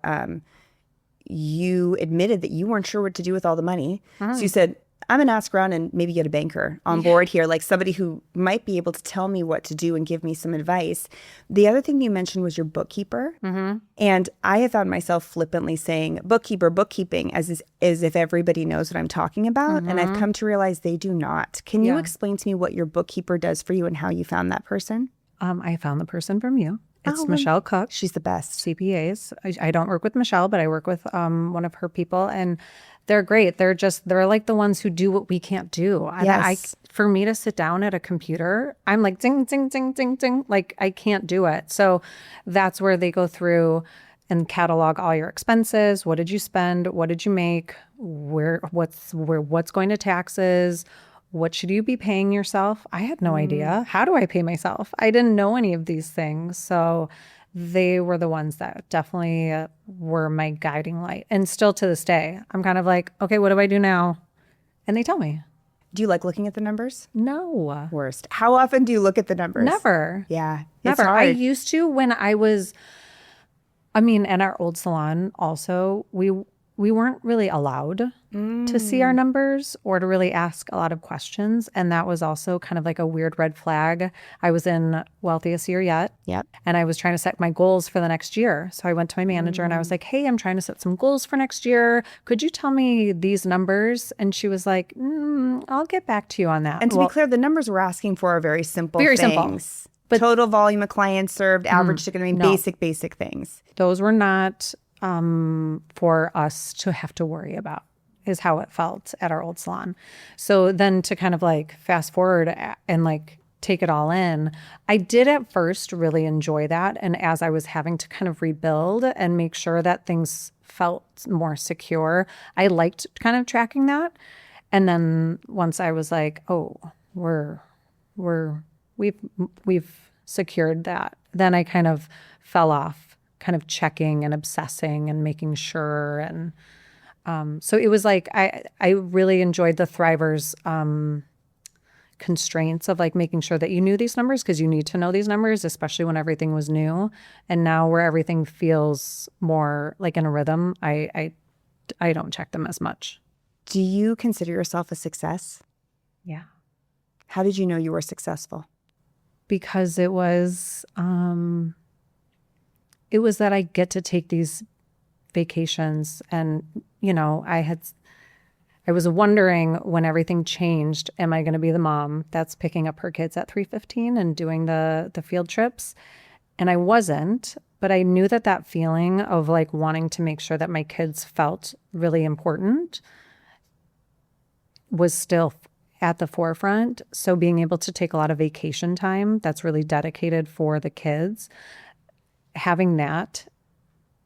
you admitted that you weren't sure what to do with all the money. So you said, I'm going to ask around and maybe get a banker on board here, like somebody who might be able to tell me what to do and give me some advice. The other thing you mentioned was your bookkeeper. And I have found myself flippantly saying bookkeeping, as if everybody knows what I'm talking about. And I've come to realize they do not. Can you explain to me what your bookkeeper does for you and how you found that person? I found the person from you. It's Michelle Cook. She's the best. CPAs. I don't work with Michelle, but I work with one of her people, and they're great. They're like the ones who do what we can't do. Yes. For me to sit down at a computer, I'm like ding, ding, ding, ding, ding. Like I can't do it. So that's where they go through and catalog all your expenses. What did you spend? What did you make? What's going to taxes? What should you be paying yourself? I had no idea. How do I pay myself? I didn't know any of these things. So they were the ones that definitely were my guiding light. And still to this day, I'm kind of like, okay, what do I do now? And they tell me. Do you like looking at the numbers? No. Worst. How often do you look at the numbers? Never. Yeah. Never. It's I hard. used to when I was, in our old salon also, we weren't really allowed to see our numbers or to really ask a lot of questions. And that was also kind of like a weird red flag. I was in Wealthiest Year Yet. Yep. And I was trying to set my goals for the next year. So I went to my manager and I was like, hey, I'm trying to set some goals for next year. Could you tell me these numbers? And she was like, I'll get back to you on that. And to be clear, the numbers we're asking for are very simple Very things. simple. But total volume of clients served, average ticket, basic things. those were not for us to have to worry about, is how it felt at our old salon. So then to kind of like fast forward and like take it all in, I did at first really enjoy that. And as I was having to kind of rebuild and make sure that things felt more secure, I liked kind of tracking that. And then once I was like, oh, we've secured that, then I kind of fell off kind of checking and obsessing and making sure. And so it was like I really enjoyed the Thrivers constraints of like making sure that you knew these numbers, because you need to know these numbers, especially when everything was new. And now where everything feels more like in a rhythm, I don't check them as much. Do you consider yourself a success? Yeah. How did you know you were successful? Because it was that I get to take these vacations, and I was wondering when everything changed, am I going to be the mom that's picking up her kids at 3:15 and doing the field trips? And I wasn't, but I knew that feeling of like wanting to make sure that my kids felt really important was still at the forefront. So being able to take a lot of vacation time that's really dedicated for the kids, having that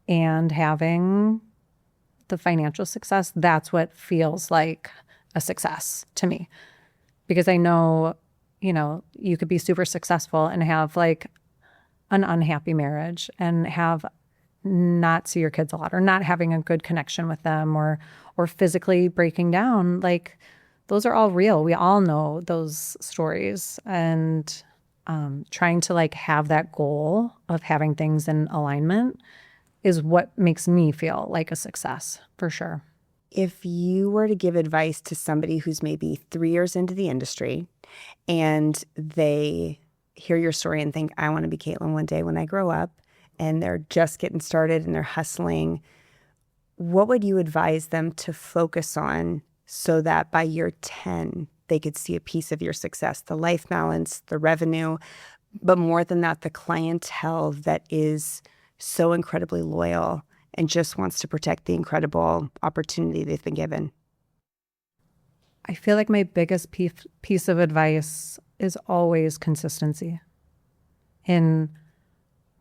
and having the financial success, that's what feels like a success to me, because I know, you could be super successful and have like an unhappy marriage and have not see your kids a lot, or not having a good connection with them, or physically breaking down. Like, those are all real. We all know those stories. And trying to like have that goal of having things in alignment is what makes me feel like a success, for sure. If you were to give advice to somebody who's maybe 3 years into the industry and they hear your story and think, I want to be Caitlin one day when I grow up, and they're just getting started and they're hustling, what would you advise them to focus on so that by year 10, they could see a piece of your success, the life balance, the revenue, but more than that, the clientele that is so incredibly loyal and just wants to protect the incredible opportunity they've been given? I feel like my biggest piece of advice is always consistency in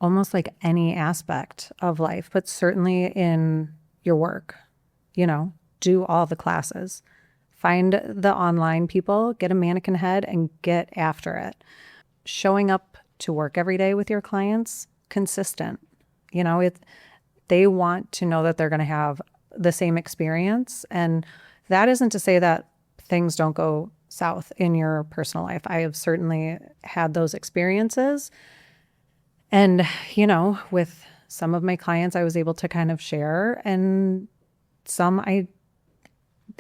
almost like any aspect of life, but certainly in your work. Do all the classes, find the online people, get a mannequin head and get after it. Showing up to work every day with your clients, consistent. They want to know that they're going to have the same experience. And that isn't to say that things don't go south in your personal life. I have certainly had those experiences. And, with some of my clients, I was able to kind of share, and some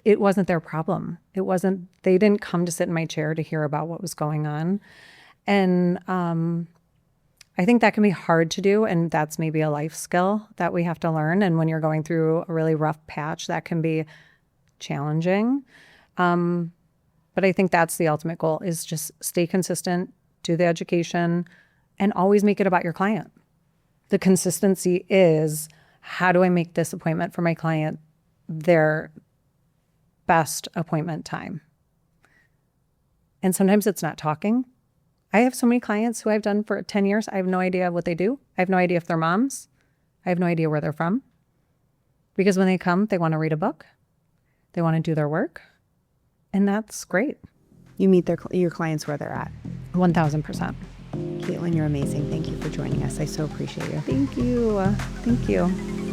it wasn't their problem. They didn't come to sit in my chair to hear about what was going on. And I think that can be hard to do. And that's maybe a life skill that we have to learn. And when you're going through a really rough patch, that can be challenging. But I think that's the ultimate goal, is just stay consistent, do the education, and always make it about your client. The consistency is, how do I make this appointment for my client their best appointment time? And sometimes it's not talking. I have so many clients who I've done for 10 years. I have no idea what they do. I have no idea if they're moms. I have no idea where they're from. Because when they come, they want to read a book. They want to do their work. And that's great. You meet your clients where they're at. 1,000%. Caitlin, you're amazing. Thank you for joining us. I so appreciate you. Thank you. Thank you.